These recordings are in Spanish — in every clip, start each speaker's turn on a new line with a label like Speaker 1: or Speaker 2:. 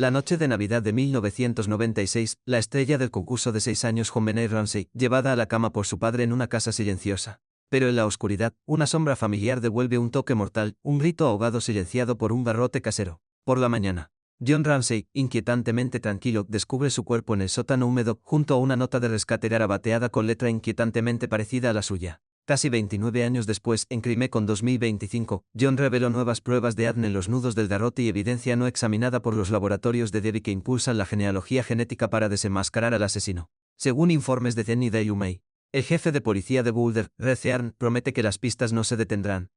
Speaker 1: La noche de Navidad de 1996, la estrella del concurso de 6 años JonBenet Ramsey, llevada a la cama por su padre en una casa silenciosa. Pero en la oscuridad, una sombra familiar devuelve un toque mortal, un grito ahogado silenciado por un garrote casero. Por la mañana, John Ramsey, inquietantemente tranquilo, descubre su cuerpo en el sótano húmedo, junto a una nota de rescate garabateada con letra inquietantemente parecida a la suya. Casi 29 años después, en CrimeCon 2025, John reveló nuevas pruebas de ADN en los nudos del garrote y evidencia no examinada por los laboratorios de Derry que impulsan la genealogía genética para desenmascarar al asesino. Según informes de The Daily Mail, el jefe de policía de Boulder, Red Earn, promete que las pistas no se detendrán.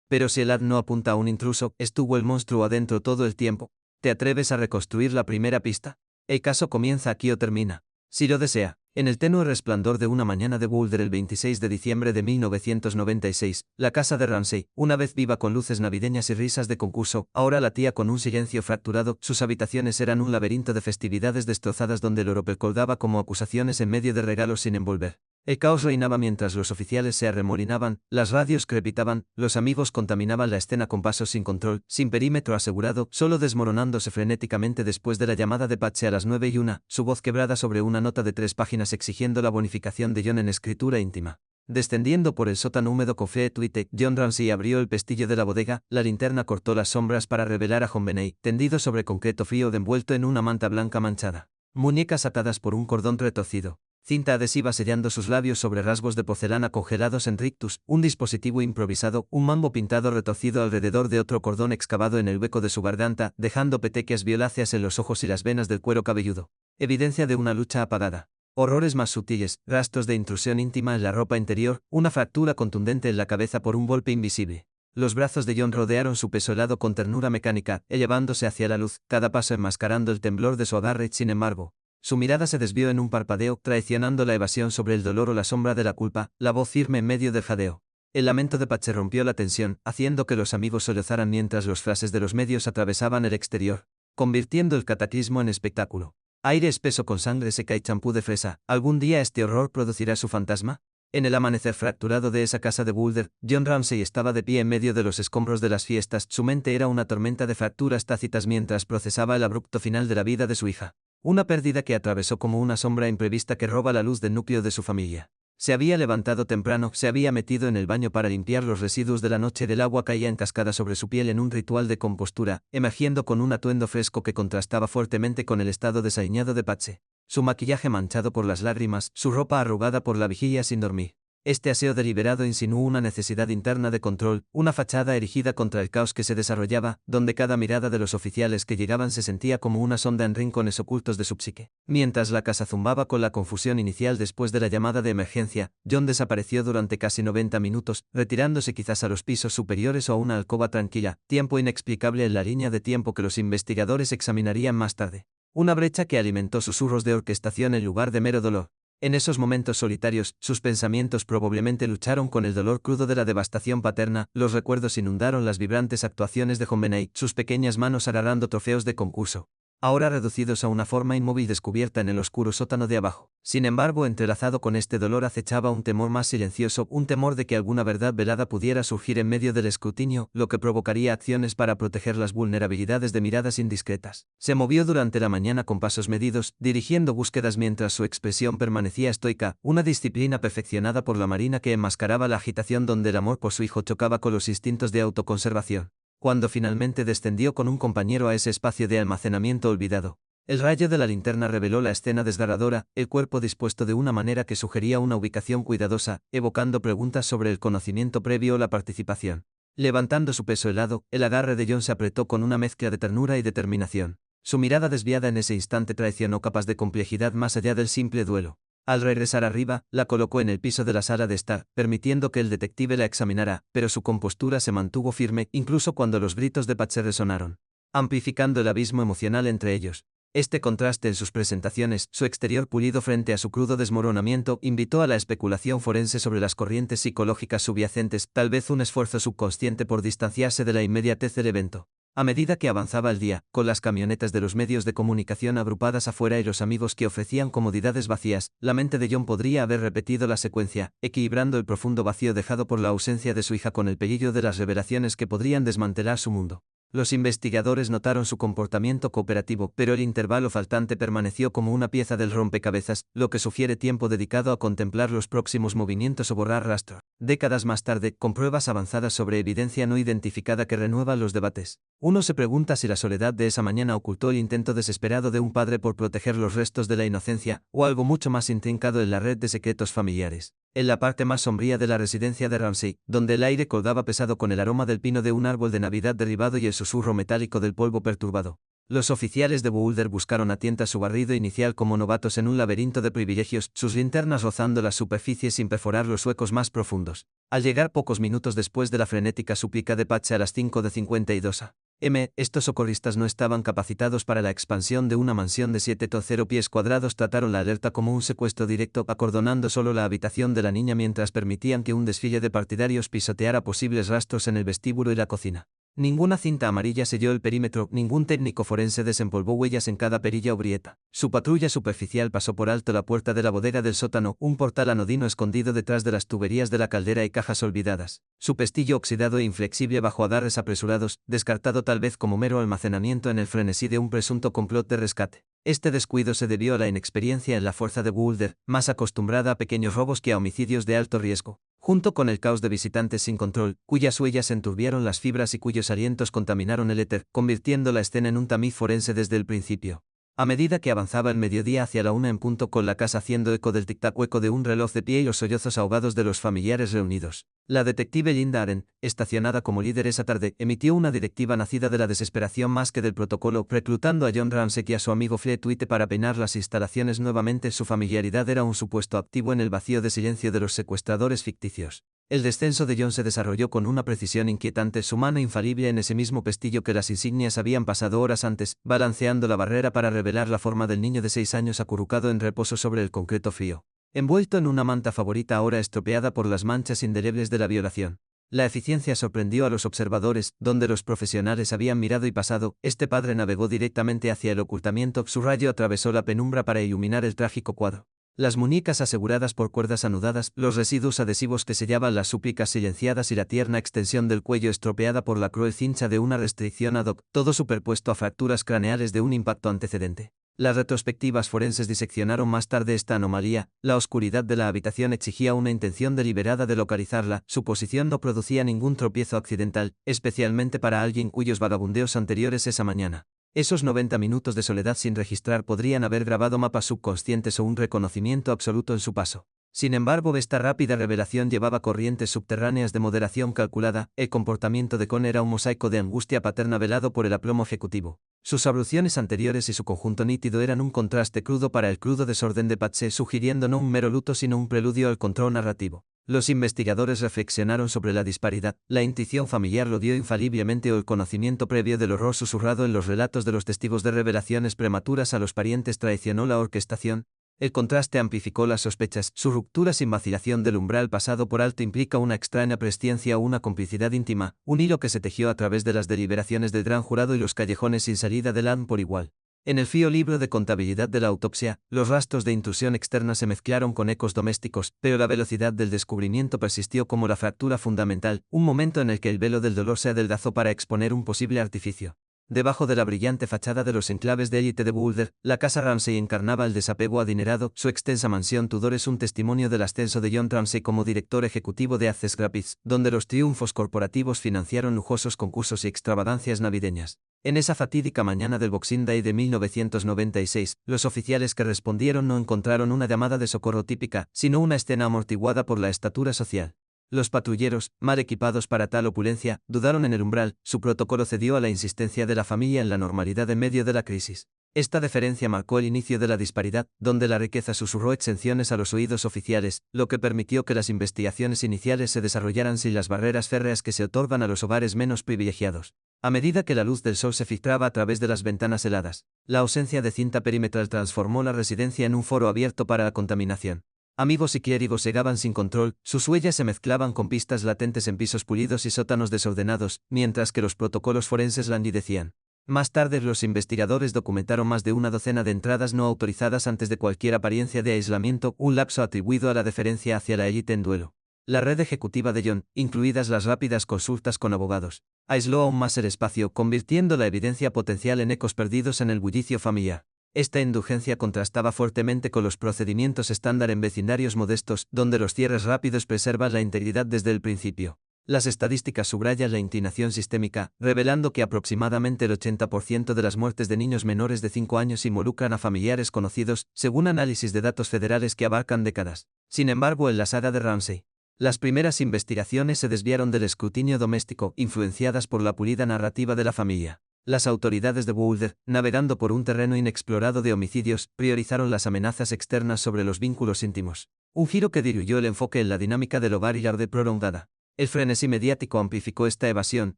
Speaker 1: Pero si el ADN no apunta a un intruso, ¿estuvo el monstruo adentro todo el tiempo? ¿Te atreves a reconstruir la primera pista? ¿El caso comienza aquí o termina? Si lo desea. En el tenue resplandor de una mañana de Boulder el 26 de diciembre de 1996, la casa de Ramsey, una vez viva con luces navideñas y risas de concurso, ahora latía con un silencio fracturado. Sus habitaciones eran un laberinto de festividades destrozadas donde el oro colgaba como acusaciones en medio de regalos sin envolver. El caos reinaba mientras los oficiales se arremolinaban, las radios crepitaban, los amigos contaminaban la escena con pasos sin control, sin perímetro asegurado, solo desmoronándose frenéticamente después de la llamada de Patsy a las 9:01, su voz quebrada sobre una nota de 3 páginas exigiendo la bonificación de John en escritura íntima. Descendiendo por el sótano húmedo con Tweete, John Ramsey abrió el pestillo de la bodega, la linterna cortó las sombras para revelar a JonBenet, tendido sobre concreto frío envuelto en una manta blanca manchada. Muñecas atadas por un cordón retorcido. Cinta adhesiva sellando sus labios sobre rasgos de porcelana congelados en rictus, un dispositivo improvisado, un mambo pintado retorcido alrededor de otro cordón excavado en el hueco de su garganta, dejando petequias violáceas en los ojos y las venas del cuero cabelludo. Evidencia de una lucha apagada. Horrores más sutiles, rastros de intrusión íntima en la ropa interior, una fractura contundente en la cabeza por un golpe invisible. Los brazos de John rodearon su peso helado con ternura mecánica, elevándose hacia la luz, cada paso enmascarando el temblor de su agarre. Sin embargo, su mirada se desvió en un parpadeo, traicionando la evasión sobre el dolor o la sombra de la culpa, la voz firme en medio del jadeo. El lamento de Patsy rompió la tensión, haciendo que los amigos sollozaran mientras los flashes de los medios atravesaban el exterior, convirtiendo el cataclismo en espectáculo. Aire espeso con sangre seca y champú de fresa, ¿algún día este horror producirá su fantasma? En el amanecer fracturado de esa casa de Boulder, John Ramsey estaba de pie en medio de los escombros de las fiestas, su mente era una tormenta de fracturas tácitas mientras procesaba el abrupto final de la vida de su hija. Una pérdida que atravesó como una sombra imprevista que roba la luz del núcleo de su familia. Se había levantado temprano, se había metido en el baño para limpiar los residuos de la noche y el agua caía en cascada sobre su piel en un ritual de compostura, emergiendo con un atuendo fresco que contrastaba fuertemente con el estado desaliñado de Patsy. Su maquillaje manchado por las lágrimas, su ropa arrugada por la vigilia sin dormir. Este aseo deliberado insinuó una necesidad interna de control, una fachada erigida contra el caos que se desarrollaba, donde cada mirada de los oficiales que llegaban se sentía como una sonda en rincones ocultos de su psique. Mientras la casa zumbaba con la confusión inicial después de la llamada de emergencia, John desapareció durante casi 90 minutos, retirándose quizás a los pisos superiores o a una alcoba tranquila, tiempo inexplicable en la línea de tiempo que los investigadores examinarían más tarde. Una brecha que alimentó susurros de orquestación en lugar de mero dolor. En esos momentos solitarios, sus pensamientos probablemente lucharon con el dolor crudo de la devastación paterna, los recuerdos inundaron las vibrantes actuaciones de JonBenet, sus pequeñas manos arrastrando trofeos de concurso, ahora reducidos a una forma inmóvil descubierta en el oscuro sótano de abajo. Sin embargo, entrelazado con este dolor acechaba un temor más silencioso, un temor de que alguna verdad velada pudiera surgir en medio del escrutinio, lo que provocaría acciones para proteger las vulnerabilidades de miradas indiscretas. Se movió durante la mañana con pasos medidos, dirigiendo búsquedas mientras su expresión permanecía estoica, una disciplina perfeccionada por la marina que enmascaraba la agitación donde el amor por su hijo chocaba con los instintos de autoconservación. Cuando finalmente descendió con un compañero a ese espacio de almacenamiento olvidado, el rayo de la linterna reveló la escena desgarradora, el cuerpo dispuesto de una manera que sugería una ubicación cuidadosa, evocando preguntas sobre el conocimiento previo o la participación. Levantando su peso helado, el agarre de John se apretó con una mezcla de ternura y determinación. Su mirada desviada en ese instante traicionó capas de complejidad más allá del simple duelo. Al regresar arriba, la colocó en el piso de la sala de estar, permitiendo que el detective la examinara, pero su compostura se mantuvo firme incluso cuando los gritos de Patsy resonaron, amplificando el abismo emocional entre ellos. Este contraste en sus presentaciones, su exterior pulido frente a su crudo desmoronamiento, invitó a la especulación forense sobre las corrientes psicológicas subyacentes, tal vez un esfuerzo subconsciente por distanciarse de la inmediatez del evento. A medida que avanzaba el día, con las camionetas de los medios de comunicación agrupadas afuera y los amigos que ofrecían comodidades vacías, la mente de John podría haber repetido la secuencia, equilibrando el profundo vacío dejado por la ausencia de su hija con el peligro de las revelaciones que podrían desmantelar su mundo. Los investigadores notaron su comportamiento cooperativo, pero el intervalo faltante permaneció como una pieza del rompecabezas, lo que sugiere tiempo dedicado a contemplar los próximos movimientos o borrar rastros. Décadas más tarde, con pruebas avanzadas sobre evidencia no identificada que renuevan los debates, uno se pregunta si la soledad de esa mañana ocultó el intento desesperado de un padre por proteger los restos de la inocencia, o algo mucho más intrincado en la red de secretos familiares. En la parte más sombría de la residencia de Ramsey, donde el aire colgaba pesado con el aroma del pino de un árbol de Navidad derribado y el susurro metálico del polvo perturbado, los oficiales de Boulder buscaron a tientas su barrido inicial como novatos en un laberinto de privilegios, sus linternas rozando la superficie sin perforar los huecos más profundos. Al llegar pocos minutos después de la frenética súplica de Patch a las 5:52 a.m., estos socorristas no estaban capacitados para la expansión de una mansión de 7,0 pies cuadrados. Trataron la alerta como un secuestro directo, acordonando solo la habitación de la niña mientras permitían que un desfile de partidarios pisoteara posibles rastros en el vestíbulo y la cocina. Ninguna cinta amarilla selló el perímetro, ningún técnico forense desempolvó huellas en cada perilla o grieta. Su patrulla superficial pasó por alto la puerta de la bodega del sótano, un portal anodino escondido detrás de las tuberías de la caldera y cajas olvidadas. Su pestillo oxidado e inflexible bajo adarres apresurados, descartado tal vez como mero almacenamiento en el frenesí de un presunto complot de rescate. Este descuido se debió a la inexperiencia en la fuerza de Boulder, más acostumbrada a pequeños robos que a homicidios de alto riesgo, junto con el caos de visitantes sin control, cuyas huellas enturbiaron las fibras y cuyos alientos contaminaron el éter, convirtiendo la escena en un tamiz forense desde el principio. A medida que avanzaba el mediodía hacia la 1 en punto, con la casa haciendo eco del tic-tac hueco de un reloj de pie y los sollozos ahogados de los familiares reunidos, la detective Linda Aren, estacionada como líder esa tarde, emitió una directiva nacida de la desesperación más que del protocolo, reclutando a John Ramsey y a su amigo Fleetwood para peinar las instalaciones nuevamente. Su familiaridad era un supuesto activo en el vacío de silencio de los secuestradores ficticios. El descenso de John se desarrolló con una precisión inquietante, su mano infalible en ese mismo pestillo que las insignias habían pasado horas antes, balanceando la barrera para revelar la forma del niño de 6 años acurrucado en reposo sobre el concreto frío, envuelto en una manta favorita ahora estropeada por las manchas indelebles de la violación. La eficiencia sorprendió a los observadores, donde los profesionales habían mirado y pasado. Este padre navegó directamente hacia el ocultamiento, su rayo atravesó la penumbra para iluminar el trágico cuadro. Las muñecas aseguradas por cuerdas anudadas, los residuos adhesivos que sellaban las súplicas silenciadas y la tierna extensión del cuello estropeada por la cruel cincha de una restricción ad hoc, todo superpuesto a fracturas craneales de un impacto antecedente. Las retrospectivas forenses diseccionaron más tarde esta anomalía. La oscuridad de la habitación exigía una intención deliberada de localizarla, su posición no producía ningún tropiezo accidental, especialmente para alguien cuyos vagabundeos anteriores esa mañana, esos 90 minutos de soledad sin registrar, podrían haber grabado mapas subconscientes o un reconocimiento absoluto en su paso. Sin embargo, esta rápida revelación llevaba corrientes subterráneas de moderación calculada. El comportamiento de Con era un mosaico de angustia paterna velado por el aplomo ejecutivo. Sus abluciones anteriores y su conjunto nítido eran un contraste crudo para el crudo desorden de Patsy, sugiriendo no un mero luto sino un preludio al control narrativo. Los investigadores reflexionaron sobre la disparidad. La intuición familiar lo dio infaliblemente, o el conocimiento previo del horror susurrado en los relatos de los testigos de revelaciones prematuras a los parientes traicionó la orquestación. El contraste amplificó las sospechas. Su ruptura sin vacilación del umbral pasado por alto implica una extraña presciencia o una complicidad íntima, un hilo que se tejió a través de las deliberaciones del gran jurado y los callejones sin salida del Land por igual. En el frío libro de contabilidad de la autopsia, los rastros de intrusión externa se mezclaron con ecos domésticos, pero la velocidad del descubrimiento persistió como la fractura fundamental, un momento en el que el velo del dolor se adelgazó para exponer un posible artificio. Debajo de la brillante fachada de los enclaves de élite de Boulder, la casa Ramsey encarnaba el desapego adinerado. Su extensa mansión Tudor es un testimonio del ascenso de John Ramsey como director ejecutivo de Access Graphics, donde los triunfos corporativos financiaron lujosos concursos y extravagancias navideñas. En esa fatídica mañana del Boxing Day de 1996, los oficiales que respondieron no encontraron una llamada de socorro típica, sino una escena amortiguada por la estatura social. Los patrulleros, mal equipados para tal opulencia, dudaron en el umbral. Su protocolo cedió a la insistencia de la familia en la normalidad en medio de la crisis. Esta deferencia marcó el inicio de la disparidad, donde la riqueza susurró exenciones a los oídos oficiales, lo que permitió que las investigaciones iniciales se desarrollaran sin las barreras férreas que se otorgan a los hogares menos privilegiados. A medida que la luz del sol se filtraba a través de las ventanas heladas, la ausencia de cinta perimetral transformó la residencia en un foro abierto para la contaminación. Amigos y clérigos llegaban sin control, sus huellas se mezclaban con pistas latentes en pisos pulidos y sótanos desordenados, mientras que los protocolos forenses languidecían. Más tarde los investigadores documentaron más de una docena de entradas no autorizadas antes de cualquier apariencia de aislamiento, un lapso atribuido a la deferencia hacia la élite en duelo. La red ejecutiva de John, incluidas las rápidas consultas con abogados, aisló aún más el espacio, convirtiendo la evidencia potencial en ecos perdidos en el bullicio familiar. Esta indulgencia contrastaba fuertemente con los procedimientos estándar en vecindarios modestos, donde los cierres rápidos preservan la integridad desde el principio. Las estadísticas subrayan la inclinación sistémica, revelando que aproximadamente el 80% de las muertes de niños menores de 5 años involucran a familiares conocidos, según análisis de datos federales que abarcan décadas. Sin embargo, en la saga de Ramsey, las primeras investigaciones se desviaron del escrutinio doméstico, influenciadas por la pulida narrativa de la familia. Las autoridades de Boulder, navegando por un terreno inexplorado de homicidios, priorizaron las amenazas externas sobre los vínculos íntimos. Un giro que diluyó el enfoque en la dinámica del hogar y la red prolongada. El frenesí mediático amplificó esta evasión,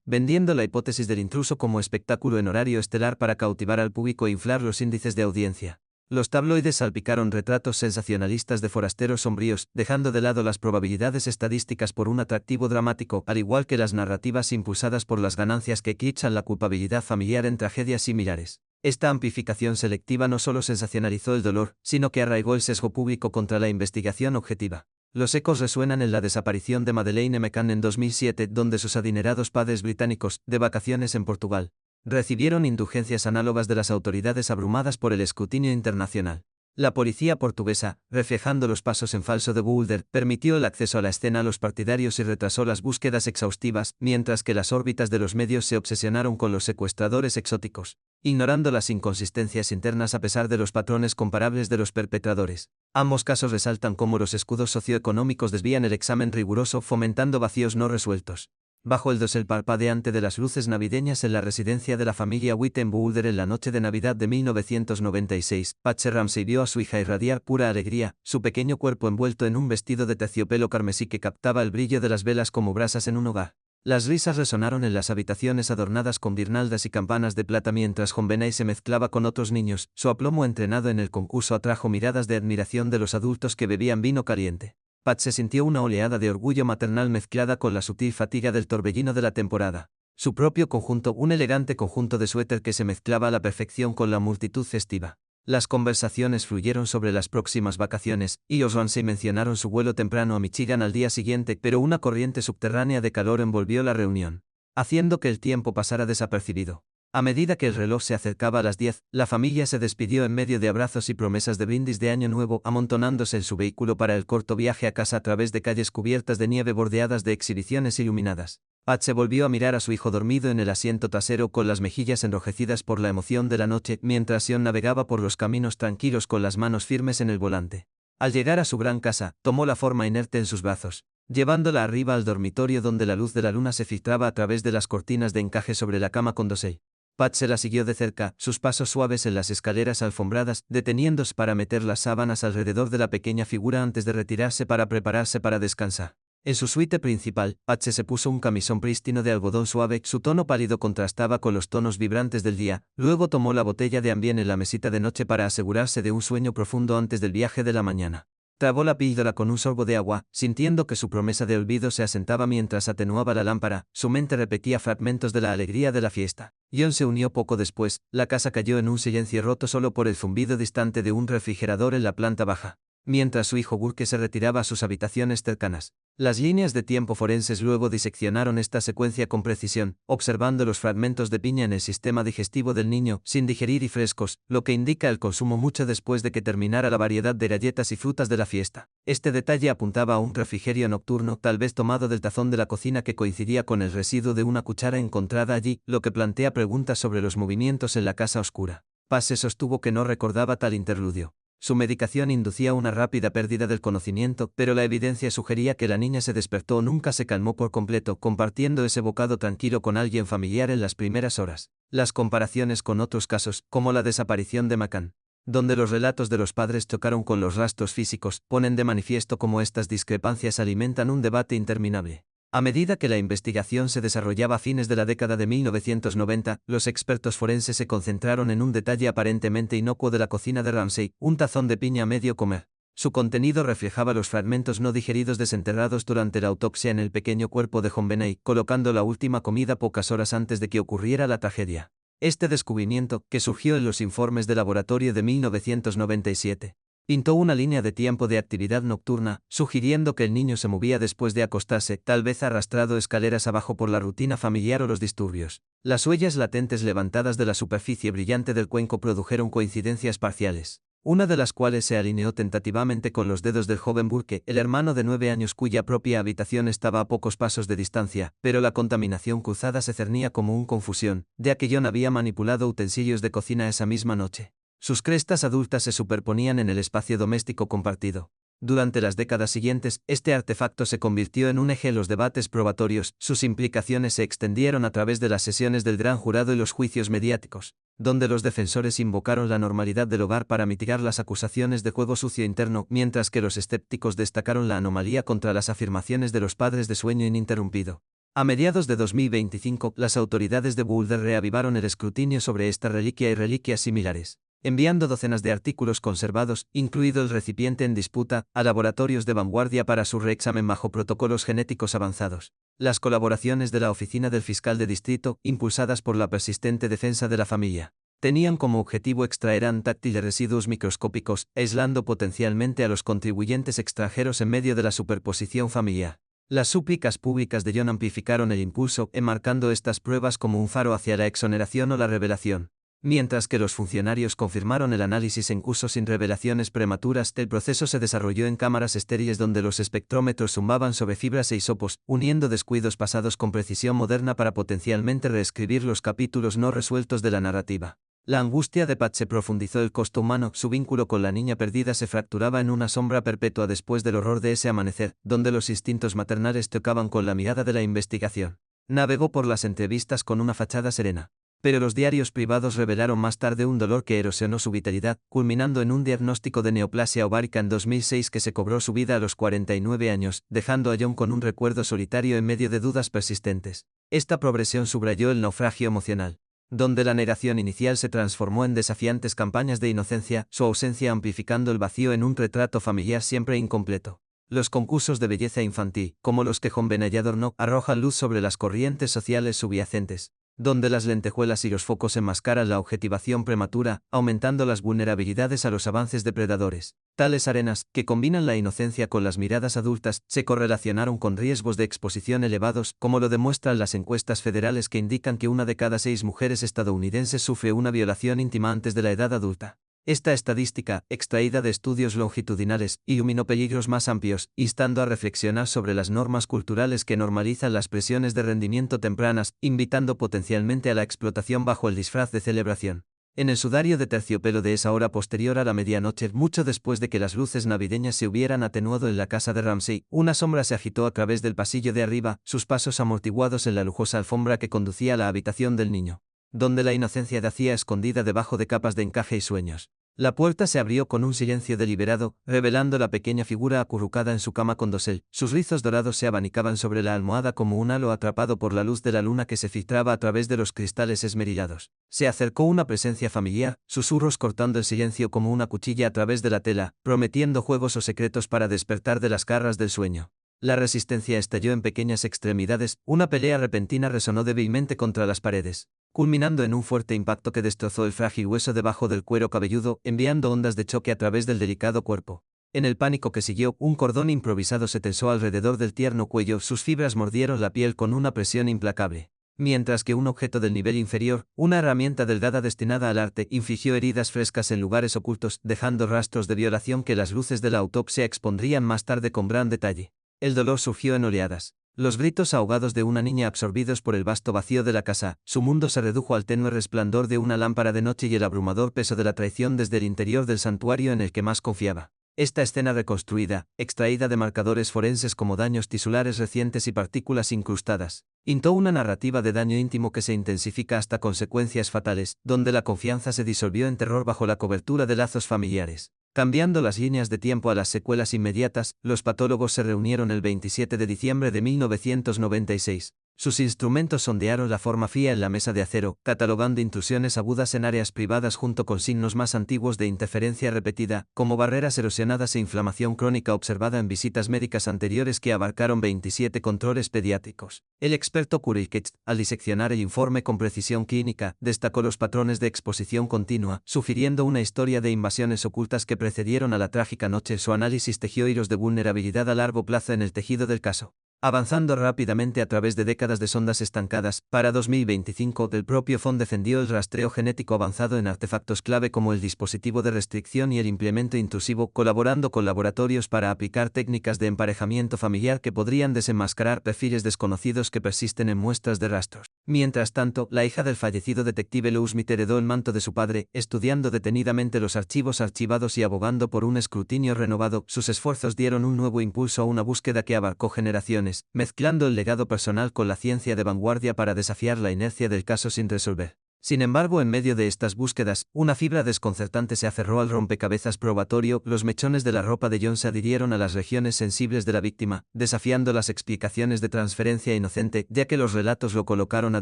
Speaker 1: vendiendo la hipótesis del intruso como espectáculo en horario estelar para cautivar al público e inflar los índices de audiencia. Los tabloides salpicaron retratos sensacionalistas de forasteros sombríos, dejando de lado las probabilidades estadísticas por un atractivo dramático, al igual que las narrativas impulsadas por las ganancias que eclipsan la culpabilidad familiar en tragedias similares. Esta amplificación selectiva no solo sensacionalizó el dolor, sino que arraigó el sesgo público contra la investigación objetiva. Los ecos resuenan en la desaparición de Madeleine McCann en 2007, donde sus adinerados padres británicos, de vacaciones en Portugal, recibieron indulgencias análogas de las autoridades abrumadas por el escrutinio internacional. La policía portuguesa, reflejando los pasos en falso de Boulder, permitió el acceso a la escena a los partidarios y retrasó las búsquedas exhaustivas, mientras que las órbitas de los medios se obsesionaron con los secuestradores exóticos, ignorando las inconsistencias internas a pesar de los patrones comparables de los perpetradores. Ambos casos resaltan cómo los escudos socioeconómicos desvían el examen riguroso, fomentando vacíos no resueltos. Bajo el dosel parpadeante de las luces navideñas en la residencia de la familia Witt en Boulder en la noche de Navidad de 1996, Patsy Ramsey vio a su hija irradiar pura alegría, su pequeño cuerpo envuelto en un vestido de terciopelo carmesí que captaba el brillo de las velas como brasas en un hogar. Las risas resonaron en las habitaciones adornadas con guirnaldas y campanas de plata mientras JonBenet se mezclaba con otros niños. Su aplomo entrenado en el concurso atrajo miradas de admiración de los adultos que bebían vino caliente. Pat se sintió una oleada de orgullo maternal mezclada con la sutil fatiga del torbellino de la temporada. Su propio conjunto, un elegante conjunto de suéter que se mezclaba a la perfección con la multitud festiva. Las conversaciones fluyeron sobre las próximas vacaciones, y los Ramsey mencionaron su vuelo temprano a Michigan al día siguiente, pero una corriente subterránea de calor envolvió la reunión, haciendo que el tiempo pasara desapercibido. A medida que el reloj se acercaba a las 10, la familia se despidió en medio de abrazos y promesas de brindis de Año Nuevo, amontonándose en su vehículo para el corto viaje a casa a través de calles cubiertas de nieve bordeadas de exhibiciones iluminadas. Pat se volvió a mirar a su hijo dormido en el asiento trasero con las mejillas enrojecidas por la emoción de la noche, mientras Sion navegaba por los caminos tranquilos con las manos firmes en el volante. Al llegar a su gran casa, tomó la forma inerte en sus brazos, llevándola arriba al dormitorio donde la luz de la luna se filtraba a través de las cortinas de encaje sobre la cama con dosel. Pat se la siguió de cerca, sus pasos suaves en las escaleras alfombradas, deteniéndose para meter las sábanas alrededor de la pequeña figura antes de retirarse para prepararse para descansar. En su suite principal, Pat se puso un camisón prístino de algodón suave, su tono pálido contrastaba con los tonos vibrantes del día, luego tomó la botella de Ambien en la mesita de noche para asegurarse de un sueño profundo antes del viaje de la mañana. Tragó la píldora con un sorbo de agua, sintiendo que su promesa de olvido se asentaba mientras atenuaba la lámpara, su mente repetía fragmentos de la alegría de la fiesta. John se unió poco después, la casa cayó en un silencio roto solo por el zumbido distante de un refrigerador en la planta baja, mientras su hijo Burke se retiraba a sus habitaciones cercanas. Las líneas de tiempo forenses luego diseccionaron esta secuencia con precisión, observando los fragmentos de piña en el sistema digestivo del niño, sin digerir y frescos, lo que indica el consumo mucho después de que terminara la variedad de galletas y frutas de la fiesta. Este detalle apuntaba a un refrigerio nocturno, tal vez tomado del tazón de la cocina que coincidía con el residuo de una cuchara encontrada allí, lo que plantea preguntas sobre los movimientos en la casa oscura. Pase sostuvo que no recordaba tal interludio. Su medicación inducía una rápida pérdida del conocimiento, pero la evidencia sugería que la niña se despertó o nunca se calmó por completo, compartiendo ese bocado tranquilo con alguien familiar en las primeras horas. Las comparaciones con otros casos, como la desaparición de McCann, donde los relatos de los padres chocaron con los rastros físicos, ponen de manifiesto cómo estas discrepancias alimentan un debate interminable. A medida que la investigación se desarrollaba a fines de la década de 1990, los expertos forenses se concentraron en un detalle aparentemente inocuo de la cocina de Ramsey, un tazón de piña a medio comer. Su contenido reflejaba los fragmentos no digeridos desenterrados durante la autopsia en el pequeño cuerpo de JonBenet, colocando la última comida pocas horas antes de que ocurriera la tragedia. Este descubrimiento, que surgió en los informes de laboratorio de 1997, Pintó una línea de tiempo de actividad nocturna, sugiriendo que el niño se movía después de acostarse, tal vez arrastrado escaleras abajo por la rutina familiar o los disturbios. Las huellas latentes levantadas de la superficie brillante del cuenco produjeron coincidencias parciales, una de las cuales se alineó tentativamente con los dedos del joven Burke, el hermano de 9 años cuya propia habitación estaba a pocos pasos de distancia, pero la contaminación cruzada se cernía como una confusión, de que John había manipulado utensilios de cocina esa misma noche. Sus crestas adultas se superponían en el espacio doméstico compartido. Durante las décadas siguientes, este artefacto se convirtió en un eje en los debates probatorios, sus implicaciones se extendieron a través de las sesiones del gran jurado y los juicios mediáticos, donde los defensores invocaron la normalidad del hogar para mitigar las acusaciones de juego sucio interno, mientras que los escépticos destacaron la anomalía contra las afirmaciones de los padres de sueño ininterrumpido. A mediados de 2025, las autoridades de Boulder reavivaron el escrutinio sobre esta reliquia y reliquias similares, enviando docenas de artículos conservados, incluido el recipiente en disputa, a laboratorios de vanguardia para su reexamen bajo protocolos genéticos avanzados. Las colaboraciones de la Oficina del Fiscal de Distrito, impulsadas por la persistente defensa de la familia, tenían como objetivo extraer táctiles residuos microscópicos, aislando potencialmente a los contribuyentes extranjeros en medio de la superposición familiar. Las súplicas públicas de John amplificaron el impulso, enmarcando estas pruebas como un faro hacia la exoneración o la revelación. Mientras que los funcionarios confirmaron el análisis en curso sin revelaciones prematuras, el proceso se desarrolló en cámaras estériles donde los espectrómetros zumbaban sobre fibras e hisopos, uniendo descuidos pasados con precisión moderna para potencialmente reescribir los capítulos no resueltos de la narrativa. La angustia de Pat se profundizó el costo humano, su vínculo con la niña perdida se fracturaba en una sombra perpetua después del horror de ese amanecer, donde los instintos maternales tocaban con la mirada de la investigación. Navegó por las entrevistas con una fachada serena. Pero los diarios privados revelaron más tarde un dolor que erosionó su vitalidad, culminando en un diagnóstico de neoplasia ovárica en 2006 que se cobró su vida a los 49 años, dejando a John con un recuerdo solitario en medio de dudas persistentes. Esta progresión subrayó el naufragio emocional, donde la negación inicial se transformó en desafiantes campañas de inocencia, su ausencia amplificando el vacío en un retrato familiar siempre incompleto. Los concursos de belleza infantil, como los que John Benet adornó, arrojan luz sobre las corrientes sociales subyacentes, donde las lentejuelas y los focos enmascaran la objetivación prematura, aumentando las vulnerabilidades a los avances depredadores. Tales arenas, que combinan la inocencia con las miradas adultas, se correlacionaron con riesgos de exposición elevados, como lo demuestran las encuestas federales que indican que 1 de cada 6 mujeres estadounidenses sufre una violación íntima antes de la edad adulta. Esta estadística, extraída de estudios longitudinales, iluminó peligros más amplios, instando a reflexionar sobre las normas culturales que normalizan las presiones de rendimiento tempranas, invitando potencialmente a la explotación bajo el disfraz de celebración. En el sudario de terciopelo de esa hora posterior a la medianoche, mucho después de que las luces navideñas se hubieran atenuado en la casa de Ramsey, una sombra se agitó a través del pasillo de arriba, sus pasos amortiguados en la lujosa alfombra que conducía a la habitación del niño, donde la inocencia yacía escondida debajo de capas de encaje y sueños. La puerta se abrió con un silencio deliberado, revelando la pequeña figura acurrucada en su cama con dosel. Sus rizos dorados se abanicaban sobre la almohada como un halo atrapado por la luz de la luna que se filtraba a través de los cristales esmerilados. Se acercó una presencia familiar, susurros cortando el silencio como una cuchilla a través de la tela, prometiendo juegos o secretos para despertar de las garras del sueño. La resistencia estalló en pequeñas extremidades, una pelea repentina resonó débilmente contra las paredes, culminando en un fuerte impacto que destrozó el frágil hueso debajo del cuero cabelludo, enviando ondas de choque a través del delicado cuerpo. En el pánico que siguió, un cordón improvisado se tensó alrededor del tierno cuello, sus fibras mordieron la piel con una presión implacable. Mientras que un objeto del nivel inferior, una herramienta delgada destinada al arte, infligió heridas frescas en lugares ocultos, dejando rastros de violación que las luces de la autopsia expondrían más tarde con gran detalle. El dolor surgió en oleadas. Los gritos ahogados de una niña absorbidos por el vasto vacío de la casa, su mundo se redujo al tenue resplandor de una lámpara de noche y el abrumador peso de la traición desde el interior del santuario en el que más confiaba. Esta escena reconstruida, extraída de marcadores forenses como daños tisulares recientes y partículas incrustadas, pintó una narrativa de daño íntimo que se intensifica hasta consecuencias fatales, donde la confianza se disolvió en terror bajo la cobertura de lazos familiares. Cambiando las líneas de tiempo a las secuelas inmediatas, los patólogos se reunieron el 27 de diciembre de 1996. Sus instrumentos sondearon la forma fría en la mesa de acero, catalogando intrusiones agudas en áreas privadas junto con signos más antiguos de interferencia repetida, como barreras erosionadas e inflamación crónica observada en visitas médicas anteriores que abarcaron 27 controles pediátricos. El experto Kurikets, al diseccionar el informe con precisión clínica, destacó los patrones de exposición continua, sugiriendo una historia de invasiones ocultas que precedieron a la trágica noche. Su análisis tejió hilos de vulnerabilidad a largo plazo en el tejido del caso. Avanzando rápidamente a través de décadas de sondas estancadas, para 2025 el propio FON defendió el rastreo genético avanzado en artefactos clave como el dispositivo de restricción y el implemento intrusivo, colaborando con laboratorios para aplicar técnicas de emparejamiento familiar que podrían desenmascarar perfiles desconocidos que persisten en muestras de rastros. Mientras tanto, la hija del fallecido detective Lou Smith heredó el manto de su padre, estudiando detenidamente los archivos archivados y abogando por un escrutinio renovado. Sus esfuerzos dieron un nuevo impulso a una búsqueda que abarcó generaciones, mezclando el legado personal con la ciencia de vanguardia para desafiar la inercia del caso sin resolver. Sin embargo, en medio de estas búsquedas, una fibra desconcertante se aferró al rompecabezas probatorio. Los mechones de la ropa de John se adhirieron a las regiones sensibles de la víctima, desafiando las explicaciones de transferencia inocente, ya que los relatos lo colocaron a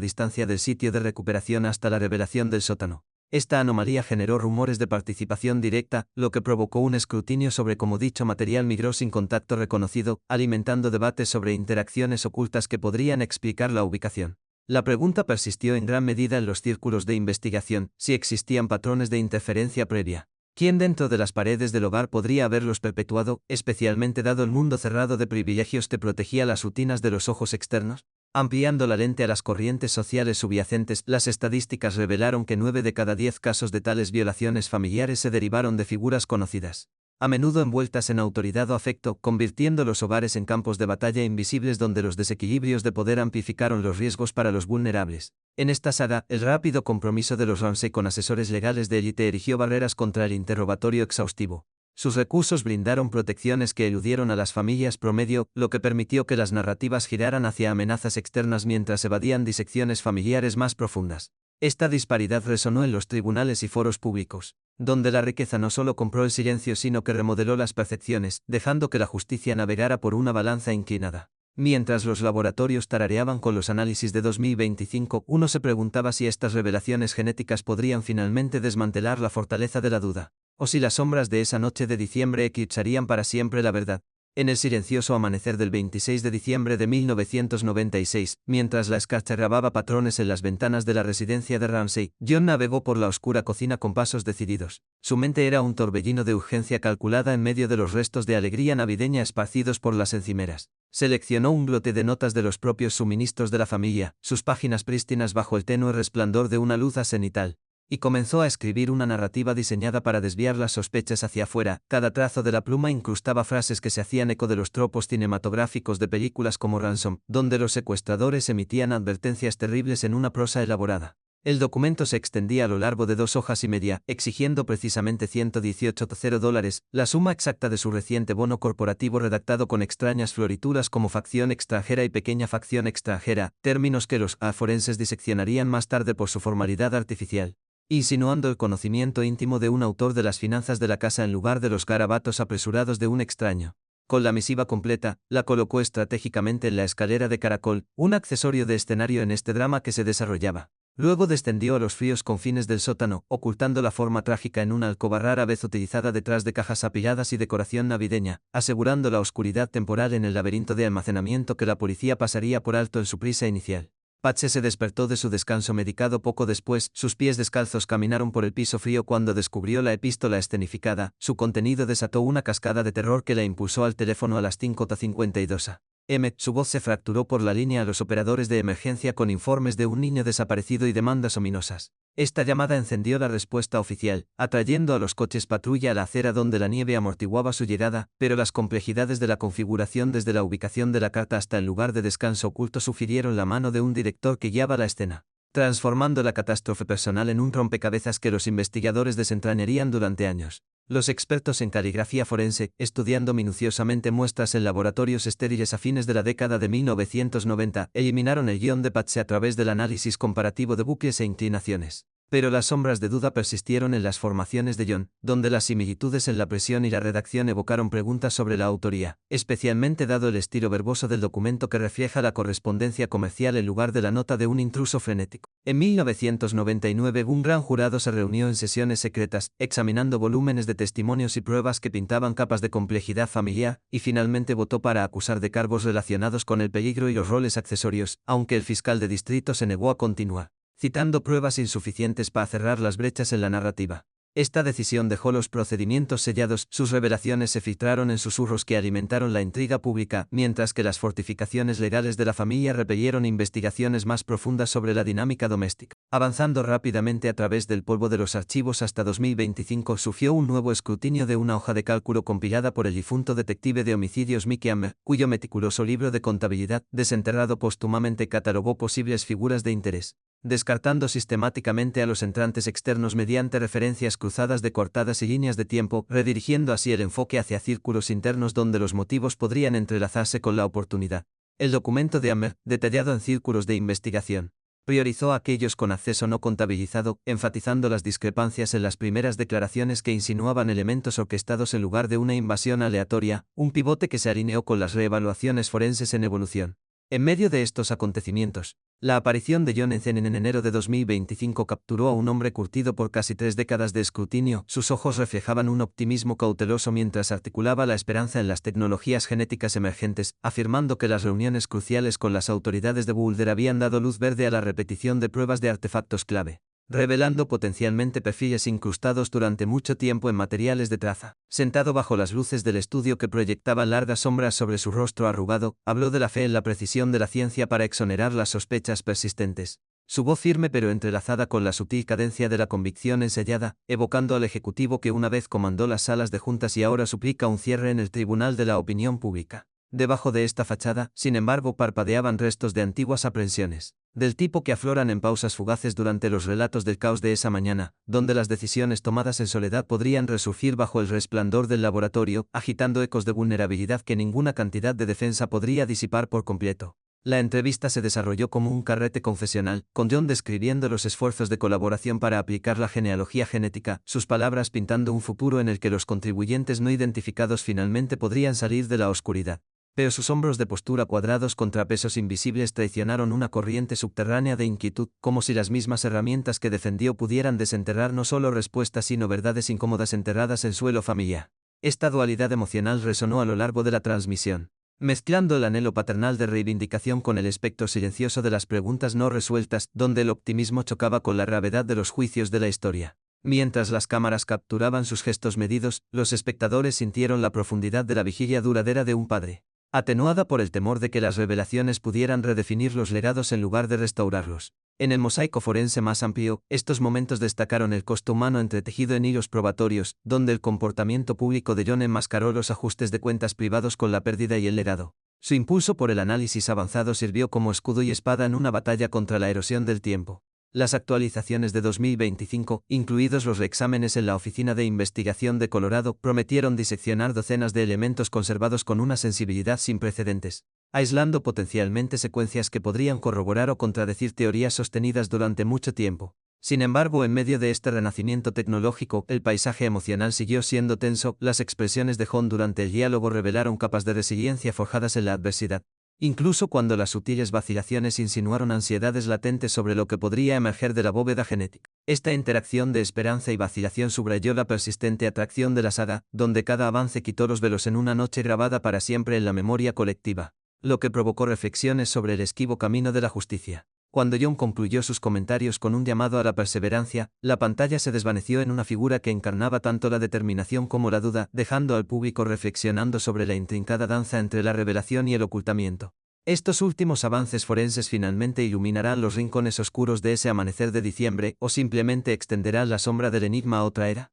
Speaker 1: distancia del sitio de recuperación hasta la revelación del sótano. Esta anomalía generó rumores de participación directa, lo que provocó un escrutinio sobre cómo dicho material migró sin contacto reconocido, alimentando debates sobre interacciones ocultas que podrían explicar la ubicación. La pregunta persistió en gran medida en los círculos de investigación, si existían patrones de interferencia previa. ¿Quién dentro de las paredes del hogar podría haberlos perpetuado, especialmente dado el mundo cerrado de privilegios que protegía las rutinas de los ojos externos? Ampliando la lente a las corrientes sociales subyacentes, las estadísticas revelaron que 9 de cada 10 casos de tales violaciones familiares se derivaron de figuras conocidas, a menudo envueltas en autoridad o afecto, convirtiendo los hogares en campos de batalla invisibles donde los desequilibrios de poder amplificaron los riesgos para los vulnerables. En esta saga, el rápido compromiso de los Ramsey con asesores legales de élite erigió barreras contra el interrogatorio exhaustivo. Sus recursos brindaron protecciones que eludieron a las familias promedio, lo que permitió que las narrativas giraran hacia amenazas externas mientras evadían disecciones familiares más profundas. Esta disparidad resonó en los tribunales y foros públicos, donde la riqueza no solo compró el silencio sino que remodeló las percepciones, dejando que la justicia navegara por una balanza inclinada. Mientras los laboratorios tarareaban con los análisis de 2025, uno se preguntaba si estas revelaciones genéticas podrían finalmente desmantelar la fortaleza de la duda, o si las sombras de esa noche de diciembre eclipsarían para siempre la verdad. En el silencioso amanecer del 26 de diciembre de 1996, mientras la escarcha grababa patrones en las ventanas de la residencia de Ramsey, John navegó por la oscura cocina con pasos decididos. Su mente era un torbellino de urgencia calculada en medio de los restos de alegría navideña esparcidos por las encimeras. Seleccionó un lote de notas de los propios suministros de la familia, sus páginas prístinas bajo el tenue resplandor de una luz cenital, y comenzó a escribir una narrativa diseñada para desviar las sospechas hacia afuera. Cada trazo de la pluma incrustaba frases que se hacían eco de los tropos cinematográficos de películas como Ransom, donde los secuestradores emitían advertencias terribles en una prosa elaborada. El documento se extendía a lo largo de 2 hojas y media, exigiendo precisamente $118,000, la suma exacta de su reciente bono corporativo redactado con extrañas florituras como facción extranjera y pequeña facción extranjera, términos que los forenses diseccionarían más tarde por su formalidad artificial, insinuando el conocimiento íntimo de un autor de las finanzas de la casa en lugar de los garabatos apresurados de un extraño. Con la misiva completa, la colocó estratégicamente en la escalera de caracol, un accesorio de escenario en este drama que se desarrollaba. Luego descendió a los fríos confines del sótano, ocultando la forma trágica en una alcoba rara vez utilizada detrás de cajas apiladas y decoración navideña, asegurando la oscuridad temporal en el laberinto de almacenamiento que la policía pasaría por alto en su prisa inicial. Patsy se despertó de su descanso medicado poco después. Sus pies descalzos caminaron por el piso frío cuando descubrió la epístola escenificada. Su contenido desató una cascada de terror que la impulsó al teléfono a las 5:52 am. Su voz se fracturó por la línea a los operadores de emergencia con informes de un niño desaparecido y demandas ominosas. Esta llamada encendió la respuesta oficial, atrayendo a los coches patrulla a la acera donde la nieve amortiguaba su llegada, pero las complejidades de la configuración desde la ubicación de la carta hasta el lugar de descanso oculto sugirieron la mano de un director que guiaba la escena, transformando la catástrofe personal en un rompecabezas que los investigadores desentrañarían durante años. Los expertos en caligrafía forense, estudiando minuciosamente muestras en laboratorios estériles a fines de la década de 1990, eliminaron el guión de Patsy a través del análisis comparativo de bucles e inclinaciones. Pero las sombras de duda persistieron en las formaciones de John, donde las similitudes en la presión y la redacción evocaron preguntas sobre la autoría, especialmente dado el estilo verboso del documento que refleja la correspondencia comercial en lugar de la nota de un intruso frenético. En 1999 un gran jurado se reunió en sesiones secretas, examinando volúmenes de testimonios y pruebas que pintaban capas de complejidad familiar, y finalmente votó para acusar de cargos relacionados con el peligro y los roles accesorios, aunque el fiscal de distrito se negó a continuar, citando pruebas insuficientes para cerrar las brechas en la narrativa. Esta decisión dejó los procedimientos sellados, sus revelaciones se filtraron en susurros que alimentaron la intriga pública, mientras que las fortificaciones legales de la familia repelieron investigaciones más profundas sobre la dinámica doméstica. Avanzando rápidamente a través del polvo de los archivos hasta 2025 surgió un nuevo escrutinio de una hoja de cálculo compilada por el difunto detective de homicidios Mickey Hammer, cuyo meticuloso libro de contabilidad, desenterrado póstumamente, catalogó posibles figuras de interés, descartando sistemáticamente a los entrantes externos mediante referencias cruzadas de cortadas y líneas de tiempo, redirigiendo así el enfoque hacia círculos internos donde los motivos podrían entrelazarse con la oportunidad. El documento de Hammer, detallado en círculos de investigación, priorizó a aquellos con acceso no contabilizado, enfatizando las discrepancias en las primeras declaraciones que insinuaban elementos orquestados en lugar de una invasión aleatoria, un pivote que se alineó con las reevaluaciones forenses en evolución. En medio de estos acontecimientos, la aparición de John Encenen en enero de 2025 capturó a un hombre curtido por casi 3 décadas de escrutinio. Sus ojos reflejaban un optimismo cauteloso mientras articulaba la esperanza en las tecnologías genéticas emergentes, afirmando que las reuniones cruciales con las autoridades de Boulder habían dado luz verde a la repetición de pruebas de artefactos clave, revelando potencialmente perfiles incrustados durante mucho tiempo en materiales de traza. Sentado bajo las luces del estudio que proyectaban largas sombras sobre su rostro arrugado, habló de la fe en la precisión de la ciencia para exonerar las sospechas persistentes. Su voz firme pero entrelazada con la sutil cadencia de la convicción ensayada, evocando al ejecutivo que una vez comandó las salas de juntas y ahora suplica un cierre en el tribunal de la opinión pública. Debajo de esta fachada, sin embargo, parpadeaban restos de antiguas aprensiones, del tipo que afloran en pausas fugaces durante los relatos del caos de esa mañana, donde las decisiones tomadas en soledad podrían resurgir bajo el resplandor del laboratorio, agitando ecos de vulnerabilidad que ninguna cantidad de defensa podría disipar por completo. La entrevista se desarrolló como un carrete confesional, con John describiendo los esfuerzos de colaboración para aplicar la genealogía genética, sus palabras pintando un futuro en el que los contribuyentes no identificados finalmente podrían salir de la oscuridad. Pero sus hombros de postura cuadrados contra pesos invisibles traicionaron una corriente subterránea de inquietud, como si las mismas herramientas que defendió pudieran desenterrar no solo respuestas sino verdades incómodas enterradas en suelo familiar. Esta dualidad emocional resonó a lo largo de la transmisión, mezclando el anhelo paternal de reivindicación con el espectro silencioso de las preguntas no resueltas, donde el optimismo chocaba con la gravedad de los juicios de la historia. Mientras las cámaras capturaban sus gestos medidos, los espectadores sintieron la profundidad de la vigilia duradera de un padre, atenuada por el temor de que las revelaciones pudieran redefinir los legados en lugar de restaurarlos. En el mosaico forense más amplio, estos momentos destacaron el costo humano entretejido en hilos probatorios, donde el comportamiento público de John enmascaró los ajustes de cuentas privados con la pérdida y el legado. Su impulso por el análisis avanzado sirvió como escudo y espada en una batalla contra la erosión del tiempo. Las actualizaciones de 2025, incluidos los reexámenes en la Oficina de Investigación de Colorado, prometieron diseccionar docenas de elementos conservados con una sensibilidad sin precedentes, aislando potencialmente secuencias que podrían corroborar o contradecir teorías sostenidas durante mucho tiempo. Sin embargo, en medio de este renacimiento tecnológico, el paisaje emocional siguió siendo tenso. Las expresiones de John durante el diálogo revelaron capas de resiliencia forjadas en la adversidad, incluso cuando las sutiles vacilaciones insinuaron ansiedades latentes sobre lo que podría emerger de la bóveda genética. Esta interacción de esperanza y vacilación subrayó la persistente atracción de la saga, donde cada avance quitó los velos en una noche grabada para siempre en la memoria colectiva, lo que provocó reflexiones sobre el esquivo camino de la justicia. Cuando John concluyó sus comentarios con un llamado a la perseverancia, la pantalla se desvaneció en una figura que encarnaba tanto la determinación como la duda, dejando al público reflexionando sobre la intrincada danza entre la revelación y el ocultamiento. Estos últimos avances forenses finalmente iluminarán los rincones oscuros de ese amanecer de diciembre, o simplemente extenderán la sombra del enigma a otra era.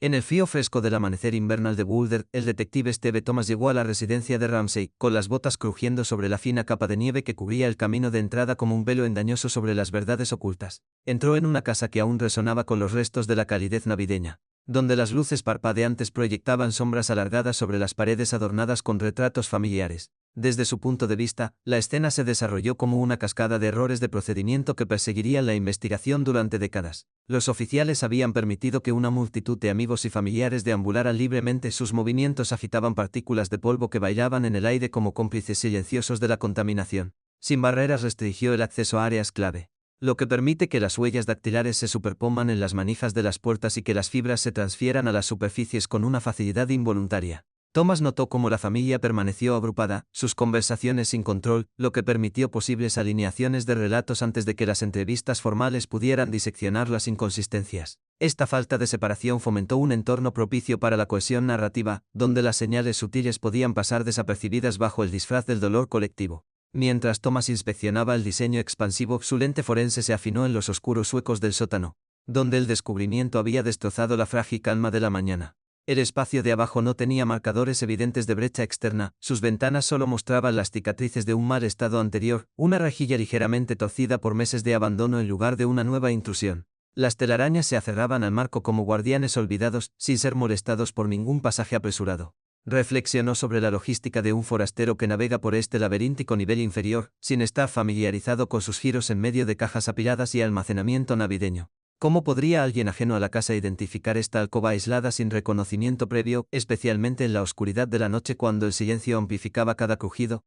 Speaker 1: En el frío fresco del amanecer invernal de Boulder, el detective Steve Thomas llegó a la residencia de Ramsey, con las botas crujiendo sobre la fina capa de nieve que cubría el camino de entrada como un velo engañoso sobre las verdades ocultas. Entró en una casa que aún resonaba con los restos de la calidez navideña, donde las luces parpadeantes proyectaban sombras alargadas sobre las paredes adornadas con retratos familiares. Desde su punto de vista, la escena se desarrolló como una cascada de errores de procedimiento que perseguirían la investigación durante décadas. Los oficiales habían permitido que una multitud de amigos y familiares deambularan libremente, sus movimientos agitaban partículas de polvo que bailaban en el aire como cómplices silenciosos de la contaminación. Sin barreras restringió el acceso a áreas clave, lo que permite que las huellas dactilares se superpongan en las manijas de las puertas y que las fibras se transfieran a las superficies con una facilidad involuntaria. Thomas notó cómo la familia permaneció agrupada, sus conversaciones sin control, lo que permitió posibles alineaciones de relatos antes de que las entrevistas formales pudieran diseccionar las inconsistencias. Esta falta de separación fomentó un entorno propicio para la cohesión narrativa, donde las señales sutiles podían pasar desapercibidas bajo el disfraz del dolor colectivo. Mientras Thomas inspeccionaba el diseño expansivo, su lente forense se afinó en los oscuros huecos del sótano, donde el descubrimiento había destrozado la frágil calma de la mañana. El espacio de abajo no tenía marcadores evidentes de brecha externa, sus ventanas solo mostraban las cicatrices de un mal estado anterior, una rejilla ligeramente torcida por meses de abandono en lugar de una nueva intrusión. Las telarañas se aferraban al marco como guardianes olvidados, sin ser molestados por ningún pasaje apresurado. Reflexionó sobre la logística de un forastero que navega por este laberíntico nivel inferior, sin estar familiarizado con sus giros en medio de cajas apiladas y almacenamiento navideño. ¿Cómo podría alguien ajeno a la casa identificar esta alcoba aislada sin reconocimiento previo, especialmente en la oscuridad de la noche cuando el silencio amplificaba cada crujido?